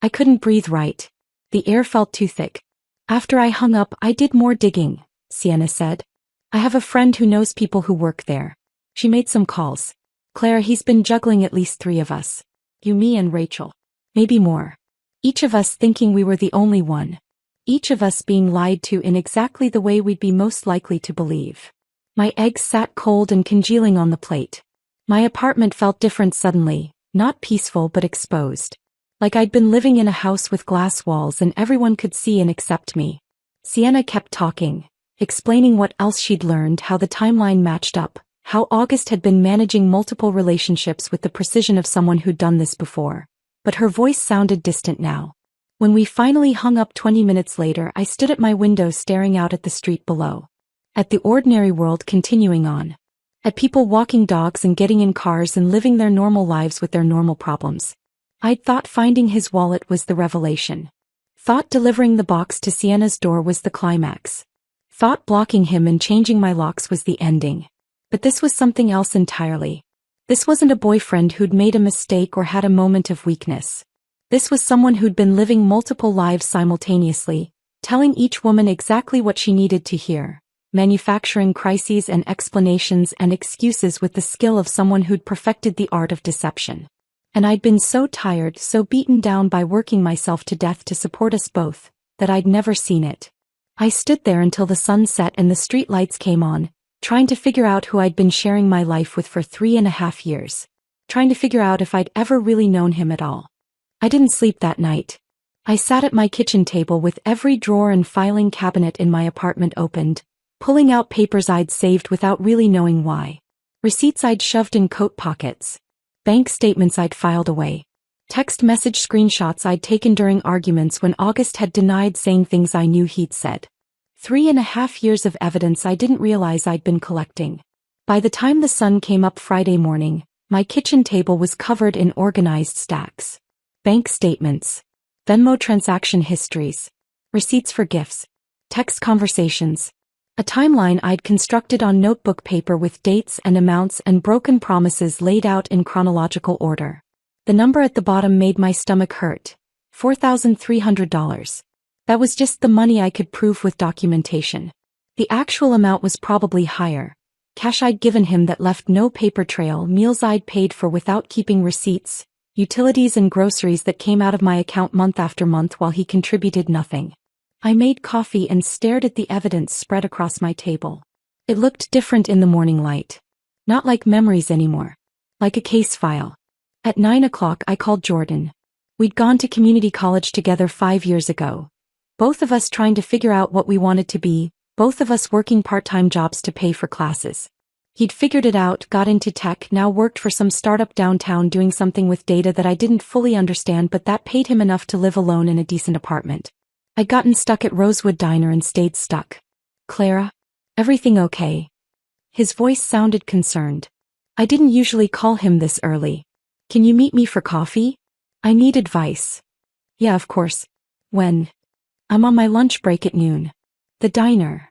I couldn't breathe right. The air felt too thick. After I hung up, I did more digging, Sienna said. I have a friend who knows people who work there. She made some calls. Clara, he's been juggling at least 3 of us. You, me, and Rachel. Maybe more. Each of us thinking we were the only one. Each of us being lied to in exactly the way we'd be most likely to believe. My eggs sat cold and congealing on the plate. My apartment felt different suddenly, not peaceful but exposed. Like I'd been living in a house with glass walls and everyone could see and accept me. Sienna kept talking, explaining what else she'd learned, how the timeline matched up, how August had been managing multiple relationships with the precision of someone who'd done this before. But her voice sounded distant now. When we finally hung up 20 minutes later, I stood at my window staring out at the street below. At the ordinary world continuing on. At people walking dogs and getting in cars and living their normal lives with their normal problems. I'd thought finding his wallet was the revelation. Thought delivering the box to Sienna's door was the climax. Thought blocking him and changing my locks was the ending. But this was something else entirely. This wasn't a boyfriend who'd made a mistake or had a moment of weakness. This was someone who'd been living multiple lives simultaneously, telling each woman exactly what she needed to hear. manufacturing crises and explanations and excuses with the skill of someone who'd perfected the art of deception. And I'd been so tired, so beaten down by working myself to death to support us both, that I'd never seen it. I stood there until the sun set and the street lights came on, trying to figure out who I'd been sharing my life with for 3.5 years. Trying to figure out if I'd ever really known him at all. I didn't sleep that night. I sat at my kitchen table with every drawer and filing cabinet in my apartment opened, pulling out papers I'd saved without really knowing why. Receipts I'd shoved in coat pockets. Bank statements I'd filed away. Text message screenshots I'd taken during arguments when August had denied saying things I knew he'd said. 3.5 years of evidence I didn't realize I'd been collecting. By the time the sun came up Friday morning, my kitchen table was covered in organized stacks. Bank statements. Venmo transaction histories. Receipts for gifts. Text conversations. A timeline I'd constructed on notebook paper with dates and amounts and broken promises laid out in chronological order. The number at the bottom made my stomach hurt. $4,300. That was just the money I could prove with documentation. The actual amount was probably higher. Cash I'd given him that left no paper trail, meals I'd paid for without keeping receipts, utilities and groceries that came out of my account month after month while he contributed nothing. I made coffee and stared at the evidence spread across my table. It looked different in the morning light. Not like memories anymore. Like a case file. At 9 o'clock I called Jordan. We'd gone to community college together 5 years ago. Both of us trying to figure out what we wanted to be, both of us working part-time jobs to pay for classes. He'd figured it out, got into tech, now worked for some startup downtown doing something with data that I didn't fully understand but that paid him enough to live alone in a decent apartment. I'd gotten stuck at Rosewood Diner and stayed stuck. Clara? Everything okay? His voice sounded concerned. I didn't usually call him this early. Can you meet me for coffee? I need advice. Yeah, of course. When? I'm on my lunch break at noon. The diner.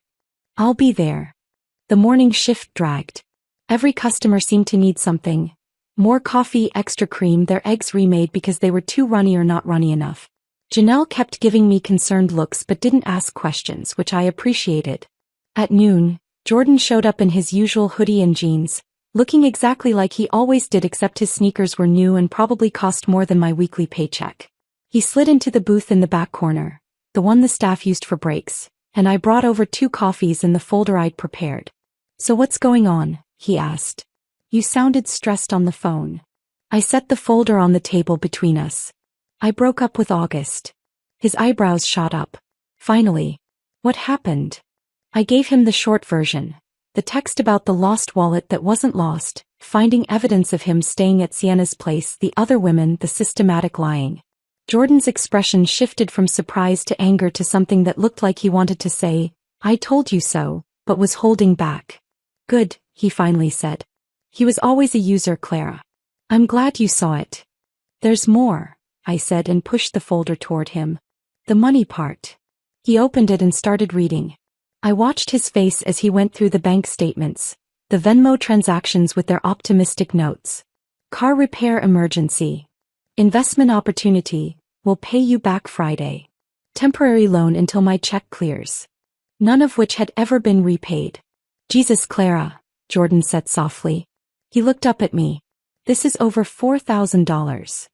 I'll be there. The morning shift dragged. Every customer seemed to need something. More coffee, extra cream, their eggs remade because they were too runny or not runny enough. Janelle kept giving me concerned looks but didn't ask questions, which I appreciated. At noon, Jordan showed up in his usual hoodie and jeans, looking exactly like he always did except his sneakers were new and probably cost more than my weekly paycheck. He slid into the booth in the back corner, the one the staff used for breaks, and I brought over 2 coffees in the folder I'd prepared. So what's going on? He asked. You sounded stressed on the phone. I set the folder on the table between us. I broke up with August. His eyebrows shot up. Finally. What happened? I gave him the short version. The text about the lost wallet that wasn't lost, finding evidence of him staying at Sienna's place, the other women, the systematic lying. Jordan's expression shifted from surprise to anger to something that looked like he wanted to say, I told you so, but was holding back. Good, he finally said. He was always a user, Clara. I'm glad you saw it. There's more, I said and pushed the folder toward him. The money part. He opened it and started reading. I watched his face as he went through the bank statements, the Venmo transactions with their optimistic notes. Car repair emergency. Investment opportunity, will pay you back Friday. Temporary loan until my check clears. None of which had ever been repaid. Jesus, Clara, Jordan said softly. He looked up at me. This is over $4,000.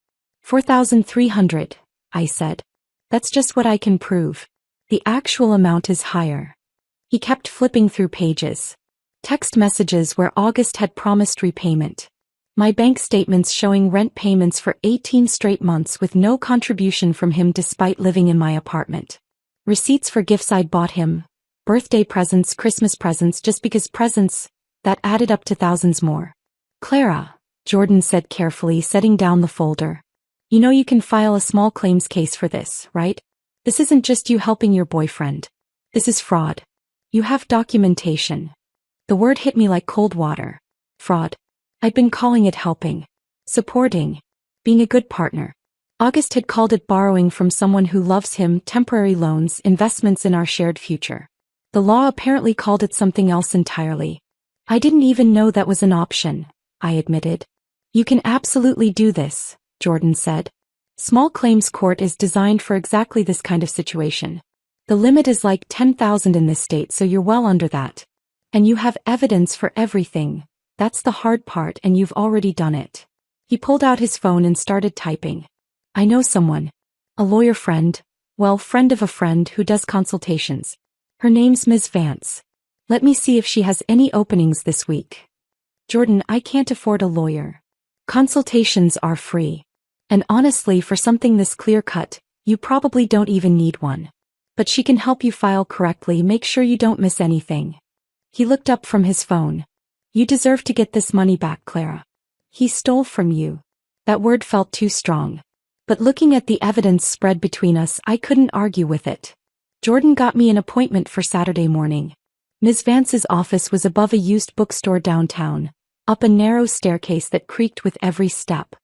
$4,300, I said. That's just what I can prove. The actual amount is higher. He kept flipping through pages. Text messages where August had promised repayment. My bank statements showing rent payments for 18 straight months with no contribution from him despite living in my apartment. Receipts for gifts I'd bought him. Birthday presents, Christmas presents, just because presents, that added up to thousands more. Clara, Jordan said carefully, setting down the folder. You know you can file a small claims case for this, right? This isn't just you helping your boyfriend. This is fraud. You have documentation. The word hit me like cold water. Fraud. I'd been calling it helping. Supporting. Being a good partner. August had called it borrowing from someone who loves him, temporary loans, investments in our shared future. The law apparently called it something else entirely. I didn't even know that was an option, I admitted. You can absolutely do this, Jordan said. Small claims court is designed for exactly this kind of situation. The limit is like 10,000 in this state, so you're well under that. And you have evidence for everything. That's the hard part, and you've already done it. He pulled out his phone and started typing. I know someone. A lawyer friend. Well, friend of a friend who does consultations. Her name's Ms. Vance. Let me see if she has any openings this week. Jordan, I can't afford a lawyer. Consultations are free. And honestly, for something this clear-cut, you probably don't even need one. But she can help you file correctly. Make sure you don't miss anything. He looked up from his phone. You deserve to get this money back, Clara. He stole from you. That word felt too strong. But looking at the evidence spread between us, I couldn't argue with it. Jordan got me an appointment for Saturday morning. Ms. Vance's office was above a used bookstore downtown, up a narrow staircase that creaked with every step.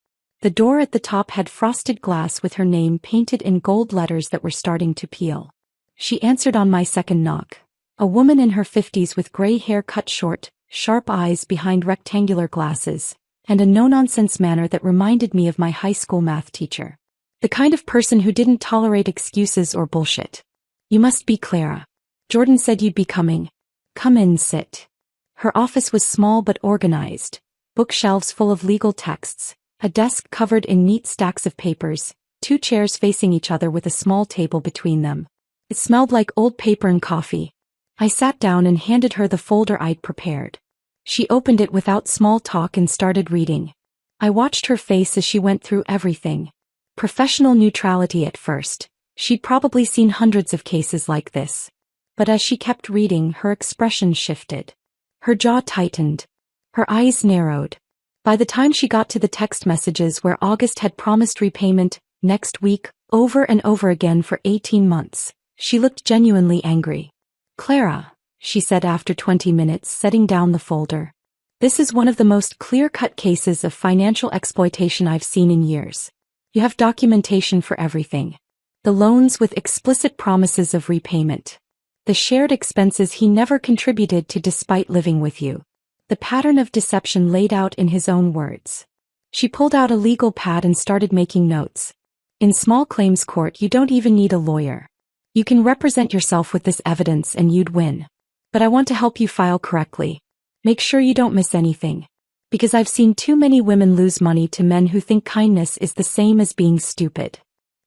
The door at the top had frosted glass with her name painted in gold letters that were starting to peel. She answered on my second knock. A woman in her 50s with gray hair cut short, sharp eyes behind rectangular glasses, and a no-nonsense manner that reminded me of my high school math teacher. The kind of person who didn't tolerate excuses or bullshit. You must be Clara. Jordan said you'd be coming. Come in, sit. Her office was small but organized. Bookshelves full of legal texts, a desk covered in neat stacks of papers, 2 chairs facing each other with a small table between them. It smelled like old paper and coffee. I sat down and handed her the folder I'd prepared. She opened it without small talk and started reading. I watched her face as she went through everything. Professional neutrality at first. She'd probably seen hundreds of cases like this. But as she kept reading, her expression shifted. Her jaw tightened. Her eyes narrowed. By the time she got to the text messages where August had promised repayment, next week, over and over again for 18 months, she looked genuinely angry. Clara, she said after 20 minutes, setting down the folder. This is one of the most clear-cut cases of financial exploitation I've seen in years. You have documentation for everything. The loans with explicit promises of repayment. The shared expenses he never contributed to despite living with you. The pattern of deception laid out in his own words. She pulled out a legal pad and started making notes. In small claims court, you don't even need a lawyer. You can represent yourself with this evidence and you'd win. But I want to help you file correctly. Make sure you don't miss anything. Because I've seen too many women lose money to men who think kindness is the same as being stupid.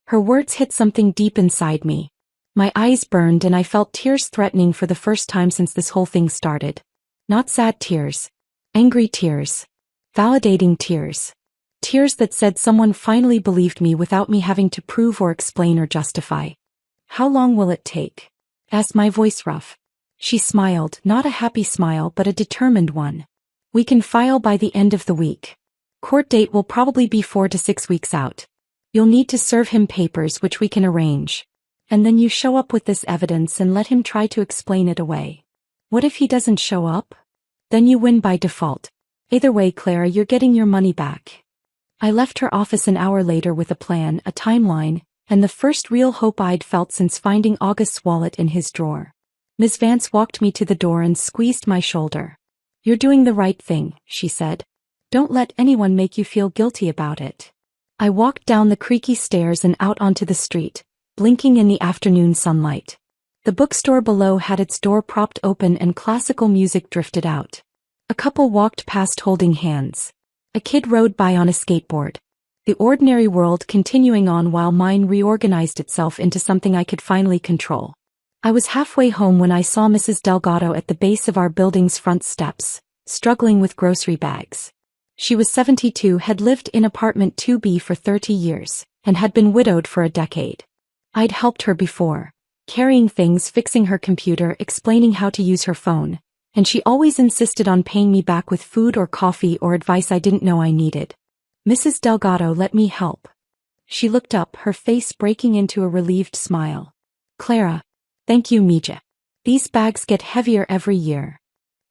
Her words hit something deep inside me. My eyes burned and I felt tears threatening for the first time since this whole thing started. Not sad tears. Angry tears. Validating tears. Tears that said someone finally believed me without me having to prove or explain or justify. How long will it take? Asked my voice rough. She smiled, not a happy smile but a determined one. We can file by the end of the week. Court date will probably be 4 to 6 weeks out. You'll need to serve him papers which we can arrange. And then you show up with this evidence and let him try to explain it away. What if he doesn't show up? Then you win by default. Either way, Clara, you're getting your money back. I left her office an hour later with a plan, a timeline, and the first real hope I'd felt since finding August's wallet in his drawer. Ms. Vance walked me to the door and squeezed my shoulder. You're doing the right thing, she said. Don't let anyone make you feel guilty about it. I walked down the creaky stairs and out onto the street, blinking in the afternoon sunlight. The bookstore below had its door propped open and classical music drifted out. A couple walked past holding hands. A kid rode by on a skateboard. The ordinary world continuing on while mine reorganized itself into something I could finally control. I was halfway home when I saw Mrs. Delgado at the base of our building's front steps, struggling with grocery bags. She was 72, had lived in apartment 2B for 30 years, and had been widowed for a decade. I'd helped her before, carrying things, fixing her computer, explaining how to use her phone, and she always insisted on paying me back with food or coffee or advice I didn't know I needed. Mrs. Delgado let me help. She looked up, her face breaking into a relieved smile. Clara. Thank you, Mija. These bags get heavier every year.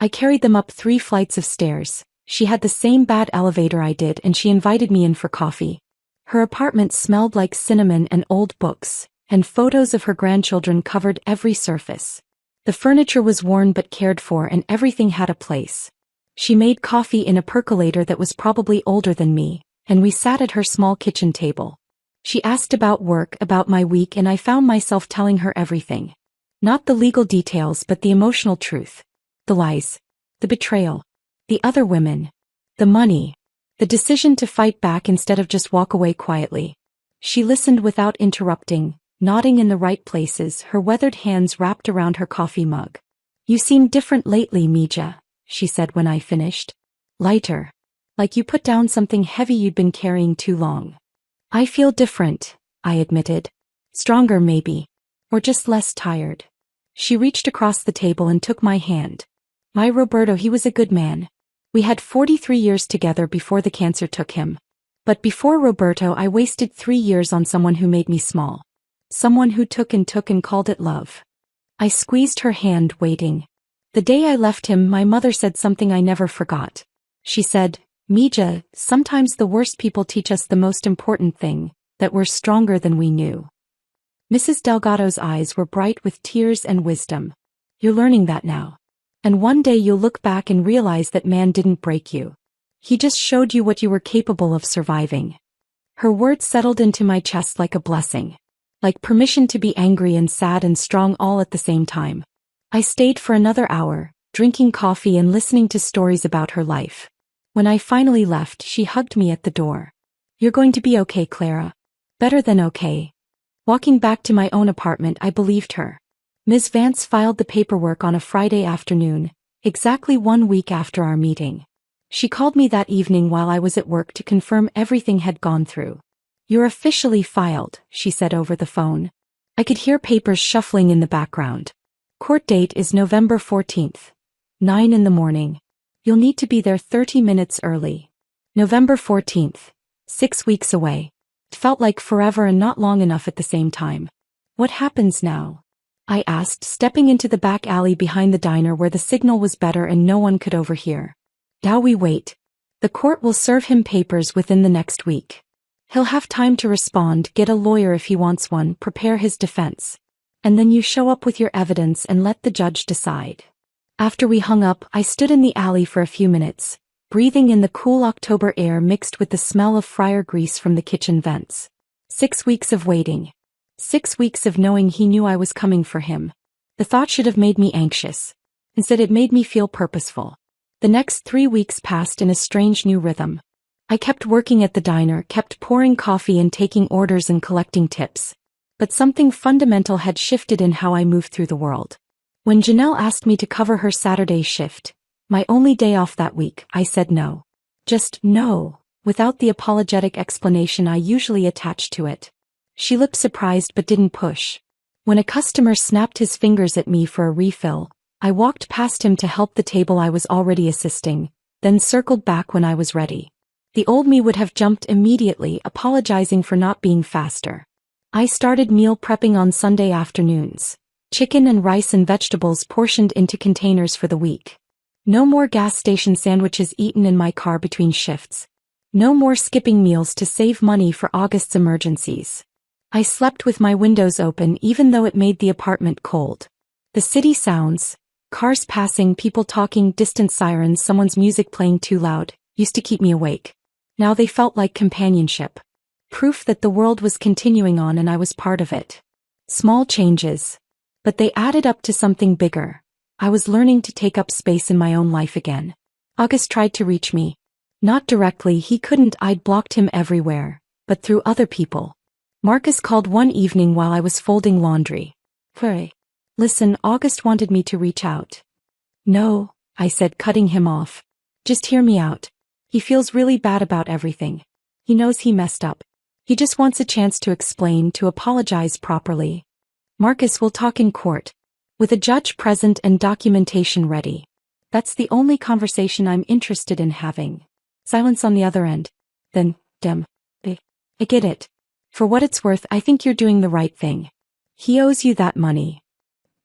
I carried them up 3 flights of stairs. She had the same bad elevator I did and she invited me in for coffee. Her apartment smelled like cinnamon and old books, and photos of her grandchildren covered every surface. The furniture was worn but cared for and everything had a place. She made coffee in a percolator that was probably older than me, and we sat at her small kitchen table. She asked about work, about my week, and I found myself telling her everything. Not the legal details but the emotional truth. The lies. The betrayal. The other women. The money. The decision to fight back instead of just walk away quietly. She listened without interrupting, nodding in the right places, her weathered hands wrapped around her coffee mug. "You seem different lately, Mija," she said when I finished. "Lighter. Like you put down something heavy you'd been carrying too long." "I feel different," I admitted. "Stronger maybe. Or just less tired." She reached across the table and took my hand. "My Roberto, he was a good man. We had 43 years together before the cancer took him. But before Roberto, I wasted 3 years on someone who made me small. Someone who took and called it love." I squeezed her hand, waiting. "The day I left him, my mother said something I never forgot. She said, 'Mija, sometimes the worst people teach us the most important thing, that we're stronger than we knew.'" Mrs. Delgado's eyes were bright with tears and wisdom. "You're learning that now. And one day you'll look back and realize that man didn't break you. He just showed you what you were capable of surviving." Her words settled into my chest like a blessing. Like permission to be angry and sad and strong all at the same time. I stayed for another hour, drinking coffee and listening to stories about her life. When I finally left, she hugged me at the door. "You're going to be okay, Clara. Better than okay." Walking back to my own apartment, I believed her. Ms. Vance filed the paperwork on a Friday afternoon, exactly 1 week after our meeting. She called me that evening while I was at work to confirm everything had gone through. "You're officially filed," she said over the phone. I could hear papers shuffling in the background. "Court date is November 14th. 9 in the morning. You'll need to be there 30 minutes early." November 14th. 6 weeks away. It felt like forever and not long enough at the same time. "What happens now?" I asked, stepping into the back alley behind the diner where the signal was better and no one could overhear. "Now we wait. The court will serve him papers within the next week. He'll have time to respond, get a lawyer if he wants one, prepare his defense. And then you show up with your evidence and let the judge decide." After we hung up, I stood in the alley for a few minutes, breathing in the cool October air mixed with the smell of fryer grease from the kitchen vents. 6 weeks of waiting. 6 weeks of knowing he knew I was coming for him. The thought should have made me anxious. Instead, it made me feel purposeful. The next 3 weeks passed in a strange new rhythm. I kept working at the diner, kept pouring coffee and taking orders and collecting tips. But something fundamental had shifted in how I moved through the world. When Janelle asked me to cover her Saturday shift, my only day off that week, I said no. Just no, without the apologetic explanation I usually attached to it. She looked surprised but didn't push. When a customer snapped his fingers at me for a refill, I walked past him to help the table I was already assisting, then circled back when I was ready. The old me would have jumped immediately, apologizing for not being faster. I started meal prepping on Sunday afternoons. Chicken and rice and vegetables portioned into containers for the week. No more gas station sandwiches eaten in my car between shifts. No more skipping meals to save money for August's emergencies. I slept with my windows open even though it made the apartment cold. The city sounds, cars passing, people talking, distant sirens, someone's music playing too loud, used to keep me awake. Now they felt like companionship. Proof that the world was continuing on and I was part of it. Small changes. But they added up to something bigger. I was learning to take up space in my own life again. August tried to reach me. Not directly, he couldn't, I'd blocked him everywhere, but through other people. Marcus called one evening while I was folding laundry. "Hey. Listen, August wanted me to reach out." "No," I said, cutting him off. "Just hear me out. He feels really bad about everything. He knows he messed up. He just wants a chance to explain, to apologize properly. Marcus will talk in court. With a judge present and documentation ready. That's the only conversation I'm interested in having." Silence on the other end. Then, I get it. For what it's worth, I think you're doing the right thing. He owes you that money."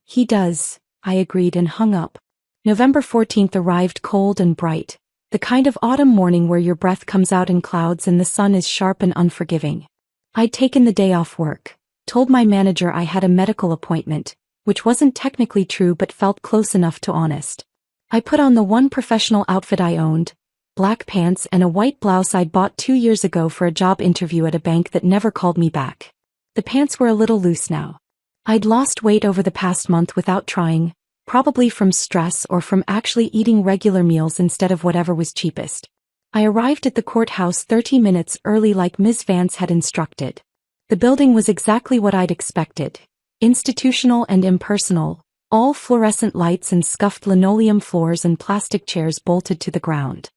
"He does," I agreed and hung up. November 14th arrived cold and bright. The kind of autumn morning where your breath comes out in clouds and the sun is sharp and unforgiving. I'd taken the day off work, told my manager I had a medical appointment, which wasn't technically true but felt close enough to honest. I put on the one professional outfit I owned, black pants and a white blouse I'd bought 2 years ago for a job interview at a bank that never called me back. The pants were a little loose now. I'd lost weight over the past month without trying, probably from stress or from actually eating regular meals instead of whatever was cheapest. I arrived at the courthouse 30 minutes early like Ms. Vance had instructed. The building was exactly what I'd expected. Institutional and impersonal, all fluorescent lights and scuffed linoleum floors and plastic chairs bolted to the ground.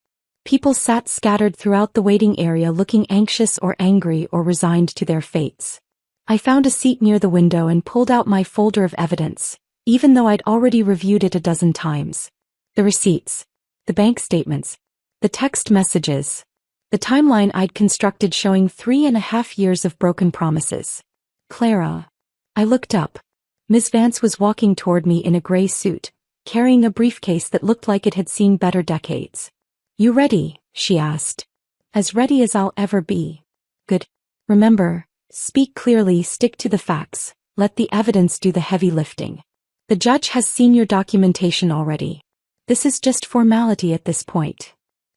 People sat scattered throughout the waiting area looking anxious or angry or resigned to their fates. I found a seat near the window and pulled out my folder of evidence, even though I'd already reviewed it a dozen times. The receipts, the bank statements, the text messages, the timeline I'd constructed showing 3.5 years of broken promises. Clara. I looked up. Ms. Vance was walking toward me in a gray suit, carrying a briefcase that looked like it had seen better decades. "You ready?" she asked. "As ready as I'll ever be." "Good. Remember, speak clearly, stick to the facts, let the evidence do the heavy lifting. The judge has seen your documentation already. This is just formality at this point."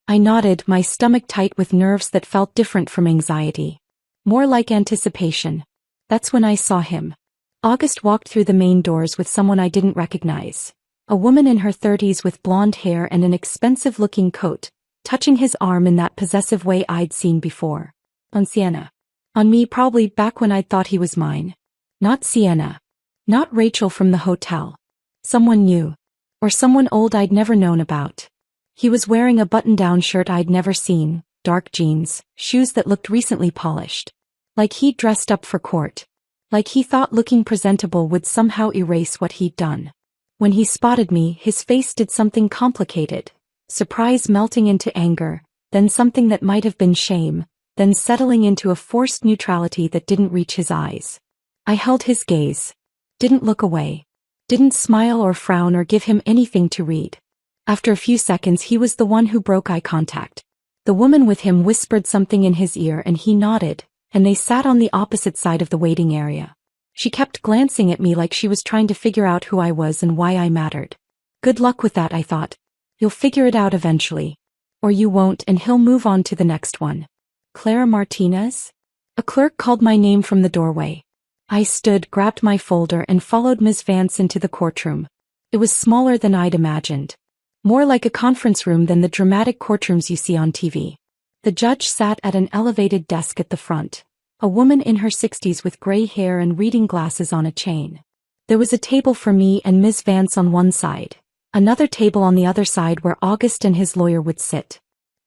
I nodded, my stomach tight with nerves that felt different from anxiety. More like anticipation. That's when I saw him. August walked through the main doors with someone I didn't recognize. A woman in her 30s with blonde hair and an expensive-looking coat, touching his arm in that possessive way I'd seen before. On Sienna. On me, probably back when I'd thought he was mine. Not Sienna. Not Rachel from the hotel. Someone new. Or someone old I'd never known about. He was wearing a button-down shirt I'd never seen, dark jeans, shoes that looked recently polished. Like he'd dressed up for court. Like he thought looking presentable would somehow erase what he'd done. When he spotted me, his face did something complicated. Surprise melting into anger, then something that might have been shame, then settling into a forced neutrality that didn't reach his eyes. I held his gaze. Didn't look away. Didn't smile or frown or give him anything to read. After a few seconds he was the one who broke eye contact. The woman with him whispered something in his ear and he nodded, and they sat on the opposite side of the waiting area. She kept glancing at me like she was trying to figure out who I was and why I mattered. Good luck with that, I thought. You'll figure it out eventually. Or you won't, and he'll move on to the next one. Clara Martinez? A clerk called my name from the doorway. I stood, grabbed my folder and followed Ms. Vance into the courtroom. It was smaller than I'd imagined. More like a conference room than the dramatic courtrooms you see on TV. The judge sat at an elevated desk at the front. A woman in her 60s with gray hair and reading glasses on a chain. There was a table for me and Ms. Vance on one side. Another table on the other side where August and his lawyer would sit.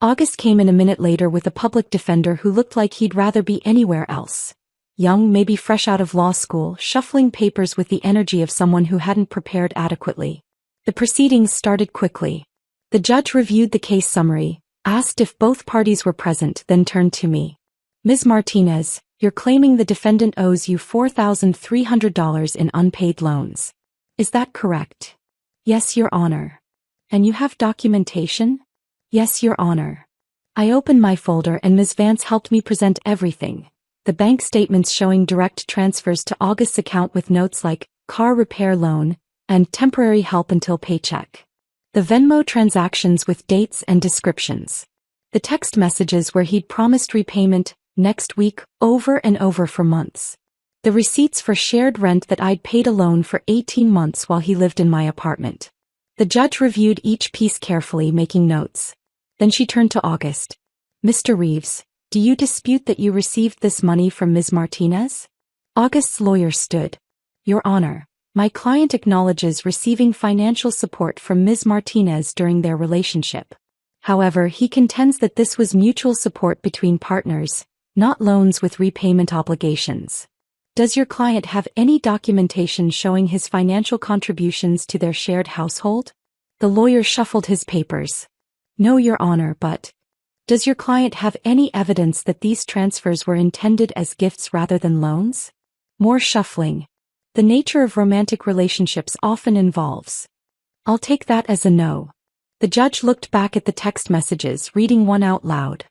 August came in a minute later with a public defender who looked like he'd rather be anywhere else. Young, maybe fresh out of law school, shuffling papers with the energy of someone who hadn't prepared adequately. The proceedings started quickly. The judge reviewed the case summary, asked if both parties were present, then turned to me. "Ms. Martinez, you're claiming the defendant owes you $4,300 in unpaid loans. Is that correct?" "Yes, Your Honor." "And you have documentation?" "Yes, Your Honor." I opened my folder and Ms. Vance helped me present everything. The bank statements showing direct transfers to August's account with notes like, car repair loan, and temporary help until paycheck. The Venmo transactions with dates and descriptions. The text messages where he'd promised repayment next week over and over for months. The receipts for shared rent that I'd paid alone for 18 months while he lived in my apartment. The judge reviewed each piece carefully, making notes. Then she turned to August. "Mr. Reeves, do you dispute that you received this money from Ms. Martinez?" August's lawyer stood. "Your Honor, my client acknowledges receiving financial support from Ms. Martinez during their relationship. However, he contends that this was mutual support between partners, not loans with repayment obligations. Does your client have any documentation showing his financial contributions to their shared household?" The lawyer shuffled his papers. "No, Your Honor, but does your client have any evidence that these transfers were intended as gifts rather than loans?" More shuffling. The nature of romantic relationships often involves. "I'll take that as a no." The judge looked back at the text messages, reading one out loud.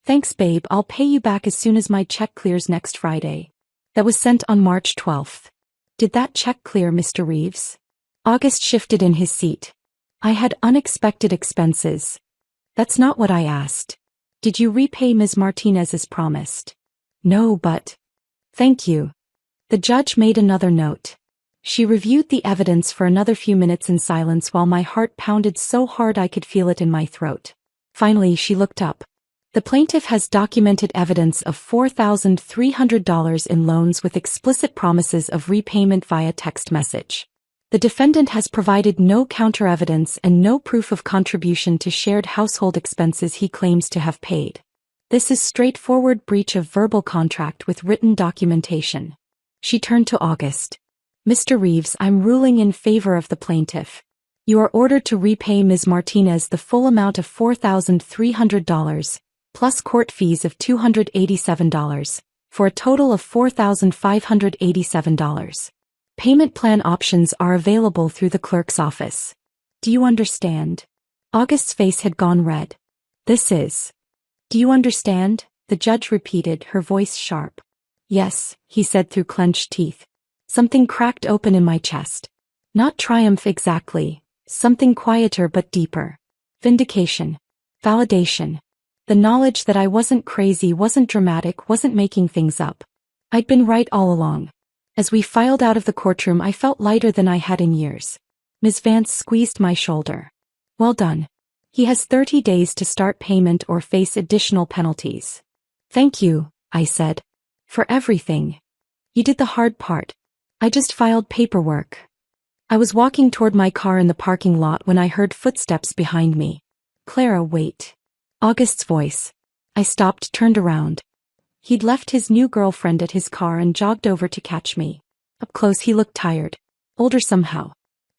"Thanks, babe, I'll pay you back as soon as my check clears next Friday." That was sent on March 12th. "Did that check clear, Mr. Reeves?" August shifted in his seat. "I had unexpected expenses." That's not what I asked. Did you repay Ms. Martinez as promised? No, but... Thank you. The judge made another note. She reviewed the evidence for another few minutes in silence while my heart pounded so hard I could feel it in my throat. Finally, she looked up. The plaintiff has documented evidence of $4,300 in loans with explicit promises of repayment via text message. The defendant has provided no counter-evidence and no proof of contribution to shared household expenses he claims to have paid. This is straightforward breach of verbal contract with written documentation. She turned to August. Mr. Reeves, I'm ruling in favor of the plaintiff. You are ordered to repay Ms. Martinez the full amount of $4,300, plus court fees of $287, for a total of $4,587. Payment plan options are available through the clerk's office. Do you understand? August's face had gone red. This is... Do you understand? The judge repeated, her voice sharp. Yes, he said through clenched teeth. Something cracked open in my chest. Not triumph exactly, something quieter but deeper. Vindication. Validation. The knowledge that I wasn't crazy, wasn't dramatic, wasn't making things up. I'd been right all along. As we filed out of the courtroom, I felt lighter than I had in years. Ms. Vance squeezed my shoulder. Well done. He has 30 days to start payment or face additional penalties. Thank you, I said. For everything. You did the hard part. I just filed paperwork. I was walking toward my car in the parking lot when I heard footsteps behind me. Clara, wait. August's voice. I stopped, turned around. He'd left his new girlfriend at his car and jogged over to catch me. Up close he looked tired. Older somehow.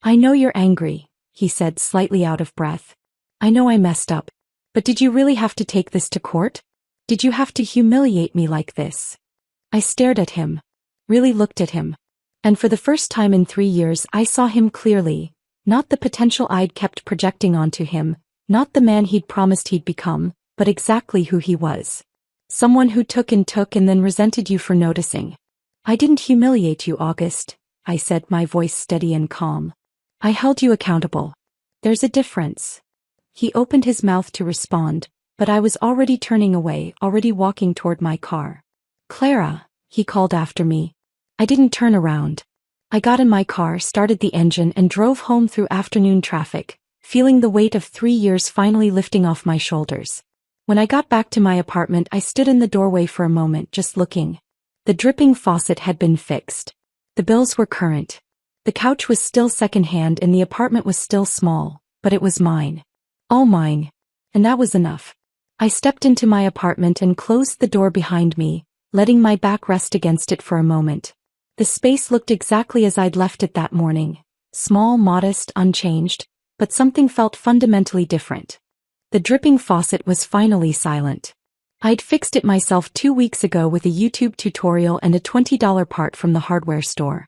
I know you're angry, he said, slightly out of breath. I know I messed up. But did you really have to take this to court? Did you have to humiliate me like this? I stared at him. Really looked at him. And for the first time in 3 years I saw him clearly, not the potential I'd kept projecting onto him, not the man he'd promised he'd become, but exactly who he was. Someone who took and then resented you for noticing. I didn't humiliate you, August, I said, my voice steady and calm. I held you accountable. There's a difference. He opened his mouth to respond, but I was already turning away, already walking toward my car. Clara, he called after me. I didn't turn around. I got in my car, started the engine and drove home through afternoon traffic, feeling the weight of 3 years finally lifting off my shoulders. When I got back to my apartment, I stood in the doorway for a moment, just looking. The dripping faucet had been fixed. The bills were current. The couch was still secondhand and the apartment was still small, but it was mine. All mine. And that was enough. I stepped into my apartment and closed the door behind me, letting my back rest against it for a moment. The space looked exactly as I'd left it that morning. Small, modest, unchanged, but something felt fundamentally different. The dripping faucet was finally silent. I'd fixed it myself 2 weeks ago with a YouTube tutorial and a $20 part from the hardware store.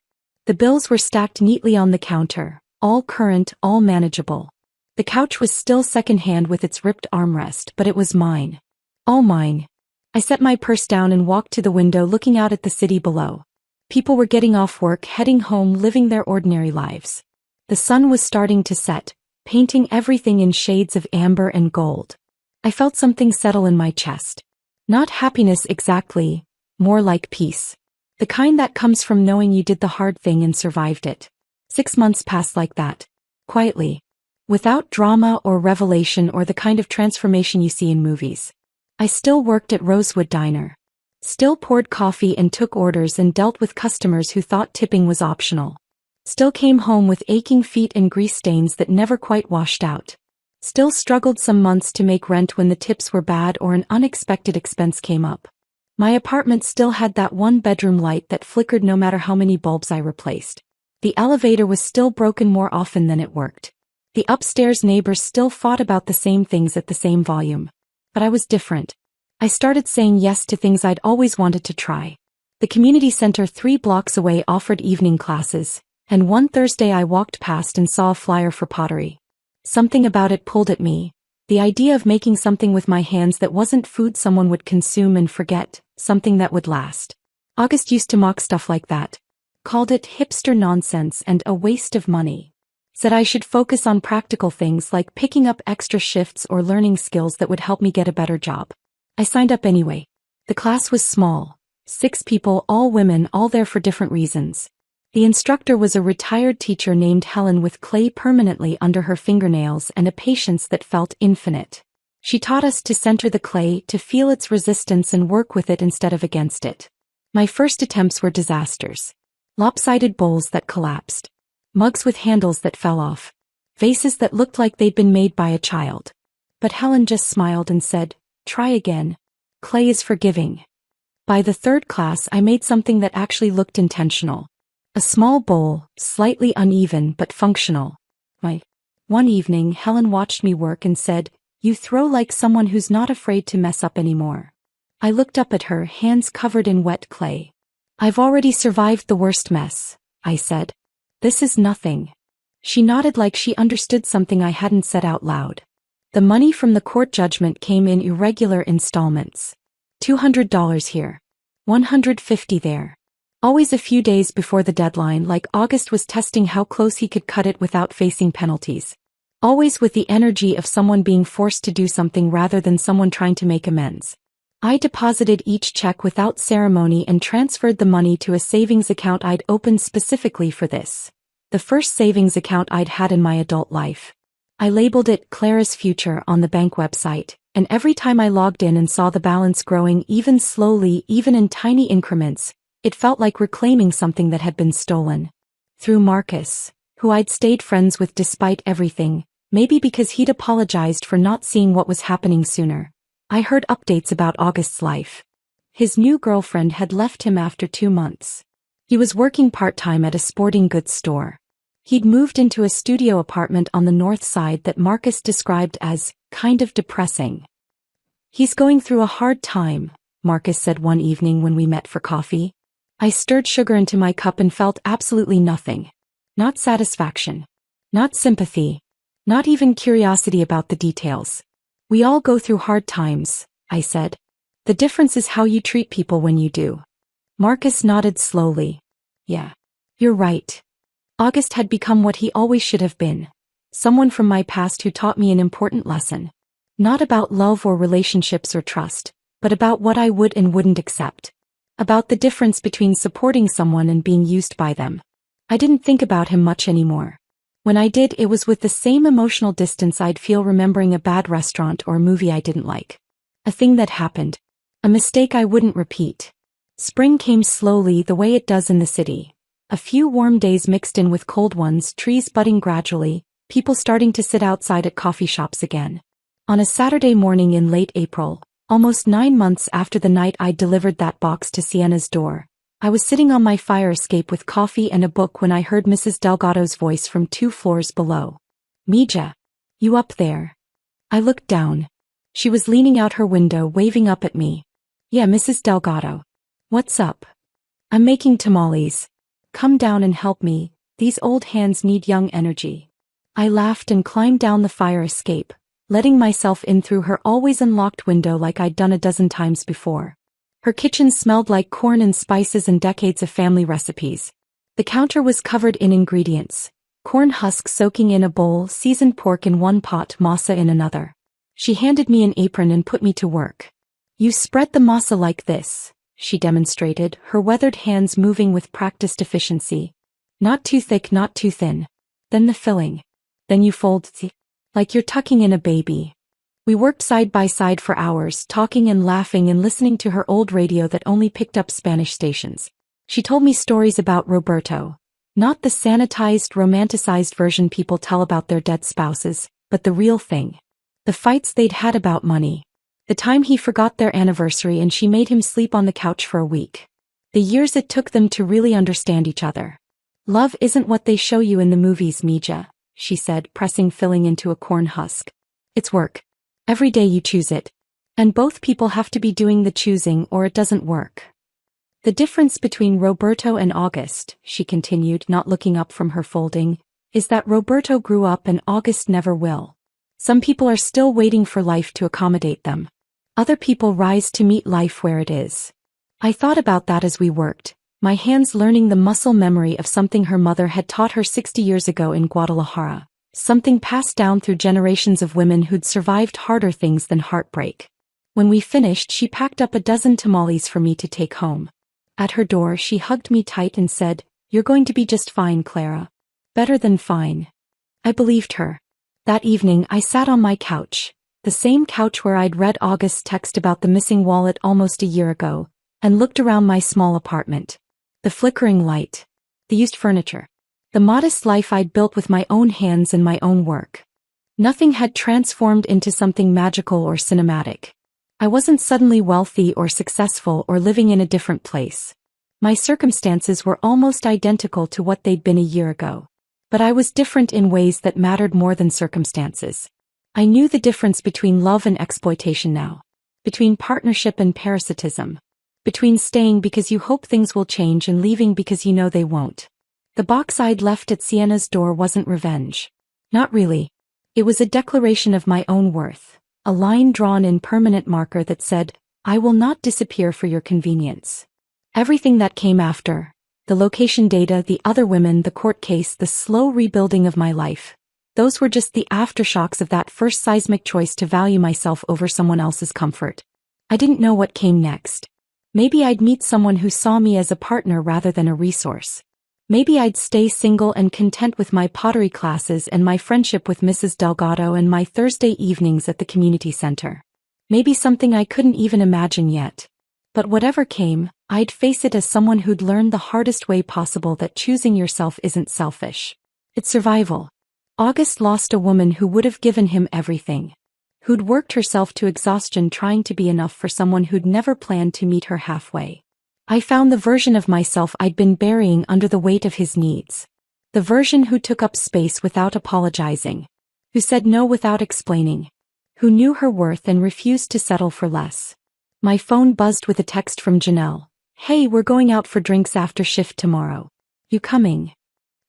The bills were stacked neatly on the counter, all current, all manageable. The couch was still secondhand with its ripped armrest, but it was mine. All mine. I set my purse down and walked to the window, looking out at the city below. People were getting off work, heading home, living their ordinary lives. The sun was starting to set, painting everything in shades of amber and gold. I felt something settle in my chest. Not happiness exactly, more like peace. The kind that comes from knowing you did the hard thing and survived it. 6 months passed like that. Quietly. Without drama or revelation or the kind of transformation you see in movies. I still worked at Rosewood Diner. Still poured coffee and took orders and dealt with customers who thought tipping was optional. Still came home with aching feet and grease stains that never quite washed out. Still struggled some months to make rent when the tips were bad or an unexpected expense came up. My apartment still had that one-bedroom light that flickered no matter how many bulbs I replaced. The elevator was still broken more often than it worked. The upstairs neighbors still fought about the same things at the same volume. But I was different. I started saying yes to things I'd always wanted to try. The community center 3 blocks away offered evening classes, and one Thursday I walked past and saw a flyer for pottery. Something about it pulled at me. The idea of making something with my hands that wasn't food someone would consume and forget, something that would last. August used to mock stuff like that. Called it hipster nonsense and a waste of money. Said I should focus on practical things like picking up extra shifts or learning skills that would help me get a better job. I signed up anyway. The class was small. 6 people, all women, all there for different reasons. The instructor was a retired teacher named Helen with clay permanently under her fingernails and a patience that felt infinite. She taught us to center the clay, to feel its resistance and work with it instead of against it. My first attempts were disasters. Lopsided bowls that collapsed. Mugs with handles that fell off. Vases that looked like they'd been made by a child. But Helen just smiled and said, "Try again. Clay is forgiving." By the 3rd class I made something that actually looked intentional. A small bowl, slightly uneven but functional. One evening Helen watched me work and said, "You throw like someone who's not afraid to mess up anymore." I looked up at her, hands covered in wet clay. "I've already survived the worst mess," I said. "This is nothing." She nodded like she understood something I hadn't said out loud. The money from the court judgment came in irregular installments. $200 here. $150 there. Always a few days before the deadline, like August was testing how close he could cut it without facing penalties. Always with the energy of someone being forced to do something rather than someone trying to make amends. I deposited each check without ceremony and transferred the money to a savings account I'd opened specifically for this. The first savings account I'd had in my adult life. I labeled it Clara's Future on the bank website, and every time I logged in and saw the balance growing even slowly, even in tiny increments, it felt like reclaiming something that had been stolen. Through Marcus, who I'd stayed friends with despite everything, maybe because he'd apologized for not seeing what was happening sooner, I heard updates about August's life. His new girlfriend had left him after 2 months. He was working part-time at a sporting goods store. He'd moved into a studio apartment on the north side that Marcus described as kind of depressing. "He's going through a hard time," Marcus said one evening when we met for coffee. I stirred sugar into my cup and felt absolutely nothing. Not satisfaction. Not sympathy. Not even curiosity about the details. "We all go through hard times," I said. "The difference is how you treat people when you do." Marcus nodded slowly. "Yeah. You're right." August had become what he always should have been. Someone from my past who taught me an important lesson. Not about love or relationships or trust, but about what I would and wouldn't accept. About the difference between supporting someone and being used by them. I didn't think about him much anymore. When I did, it was with the same emotional distance I'd feel remembering a bad restaurant or movie I didn't like. A thing that happened. A mistake I wouldn't repeat. Spring came slowly, the way it does in the city. A few warm days mixed in with cold ones, trees budding gradually, people starting to sit outside at coffee shops again. On a Saturday morning in late April, almost 9 months after the night I'd delivered that box to Sienna's door, I was sitting on my fire escape with coffee and a book when I heard Mrs. Delgado's voice from 2 floors below. "Mija. You up there?" I looked down. She was leaning out her window, waving up at me. "Yeah, Mrs. Delgado. What's up?" "I'm making tamales. Come down and help me, these old hands need young energy." I laughed and climbed down the fire escape, letting myself in through her always unlocked window like I'd done a dozen times before. Her kitchen smelled like corn and spices and decades of family recipes. The counter was covered in ingredients. Corn husks soaking in a bowl, seasoned pork in one pot, masa in another. She handed me an apron and put me to work. "You spread the masa like this," she demonstrated, her weathered hands moving with practiced efficiency. "Not too thick, not too thin. Then the filling. Then you fold like you're tucking in a baby." We worked side by side for hours, talking and laughing and listening to her old radio that only picked up Spanish stations. She told me stories about Roberto. Not the sanitized, romanticized version people tell about their dead spouses, but the real thing. The fights they'd had about money. The time he forgot their anniversary and she made him sleep on the couch for a week. The years it took them to really understand each other. "Love isn't what they show you in the movies, Mija," she said, pressing filling into a corn husk. "It's work. Every day you choose it. And both people have to be doing the choosing or it doesn't work." "The difference between Roberto and August," she continued, not looking up from her folding, "is that Roberto grew up and August never will. Some people are still waiting for life to accommodate them. Other people rise to meet life where it is." I thought about that as we worked, My hands learning the muscle memory of something her mother had taught her 60 years ago in Guadalajara, something passed down through generations of women who'd survived harder things than heartbreak. When we finished, she packed up a dozen tamales for me to take home. At her door, she hugged me tight and said, "You're going to be just fine, Clara. Better than fine." I believed her. That evening, I sat on my couch, the same couch where I'd read August's text about the missing wallet almost a year ago, and looked around my small apartment. The flickering light, the used furniture, the modest life I'd built with my own hands and my own work. Nothing had transformed into something magical or cinematic. I wasn't suddenly wealthy or successful or living in a different place. My circumstances were almost identical to what they'd been a year ago. But I was different in ways that mattered more than circumstances. I knew the difference between love and exploitation now. Between partnership and parasitism. Between staying because you hope things will change and leaving because you know they won't. The box I'd left at Sienna's door wasn't revenge. Not really. It was a declaration of my own worth. A line drawn in permanent marker that said, "I will not disappear for your convenience." Everything that came after, the location data, the other women, the court case, the slow rebuilding of my life, those were just the aftershocks of that first seismic choice to value myself over someone else's comfort. I didn't know what came next. Maybe I'd meet someone who saw me as a partner rather than a resource. Maybe I'd stay single and content with my pottery classes and my friendship with Mrs. Delgado and my Thursday evenings at the community center. Maybe something I couldn't even imagine yet. But whatever came, I'd face it as someone who'd learned the hardest way possible that choosing yourself isn't selfish. It's survival. August lost a woman who would have given him everything. Who'd worked herself to exhaustion trying to be enough for someone who'd never planned to meet her halfway. I found the version of myself I'd been burying under the weight of his needs. The version who took up space without apologizing. Who said no without explaining. Who knew her worth and refused to settle for less. My phone buzzed with a text from Janelle. "Hey, we're going out for drinks after shift tomorrow. You coming?"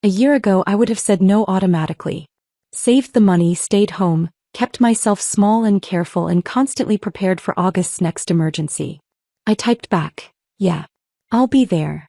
A year ago I would have said no automatically. Saved the money, stayed home, kept myself small and careful and constantly prepared for August's next emergency. I typed back, "Yeah. I'll be there."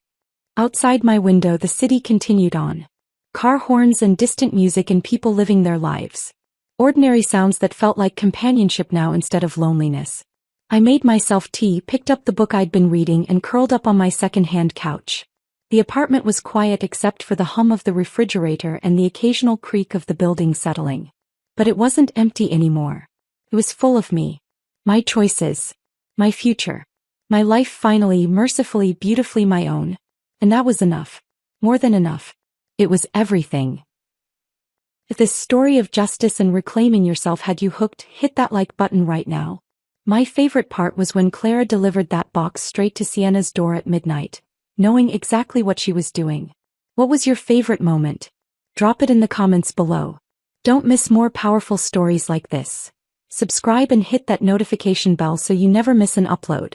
Outside my window the city continued on. Car horns and distant music and people living their lives. Ordinary sounds that felt like companionship now instead of loneliness. I made myself tea, picked up the book I'd been reading and curled up on my second-hand couch. The apartment was quiet except for the hum of the refrigerator and the occasional creak of the building settling. But it wasn't empty anymore. It was full of me. My choices. My future. My life finally, mercifully, beautifully my own. And that was enough. More than enough. It was everything. If this story of justice and reclaiming yourself had you hooked, hit that like button right now. My favorite part was when Clara delivered that box straight to Sienna's door at midnight, knowing exactly what she was doing. What was your favorite moment? Drop it in the comments below. Don't miss more powerful stories like this. Subscribe and hit that notification bell so you never miss an upload.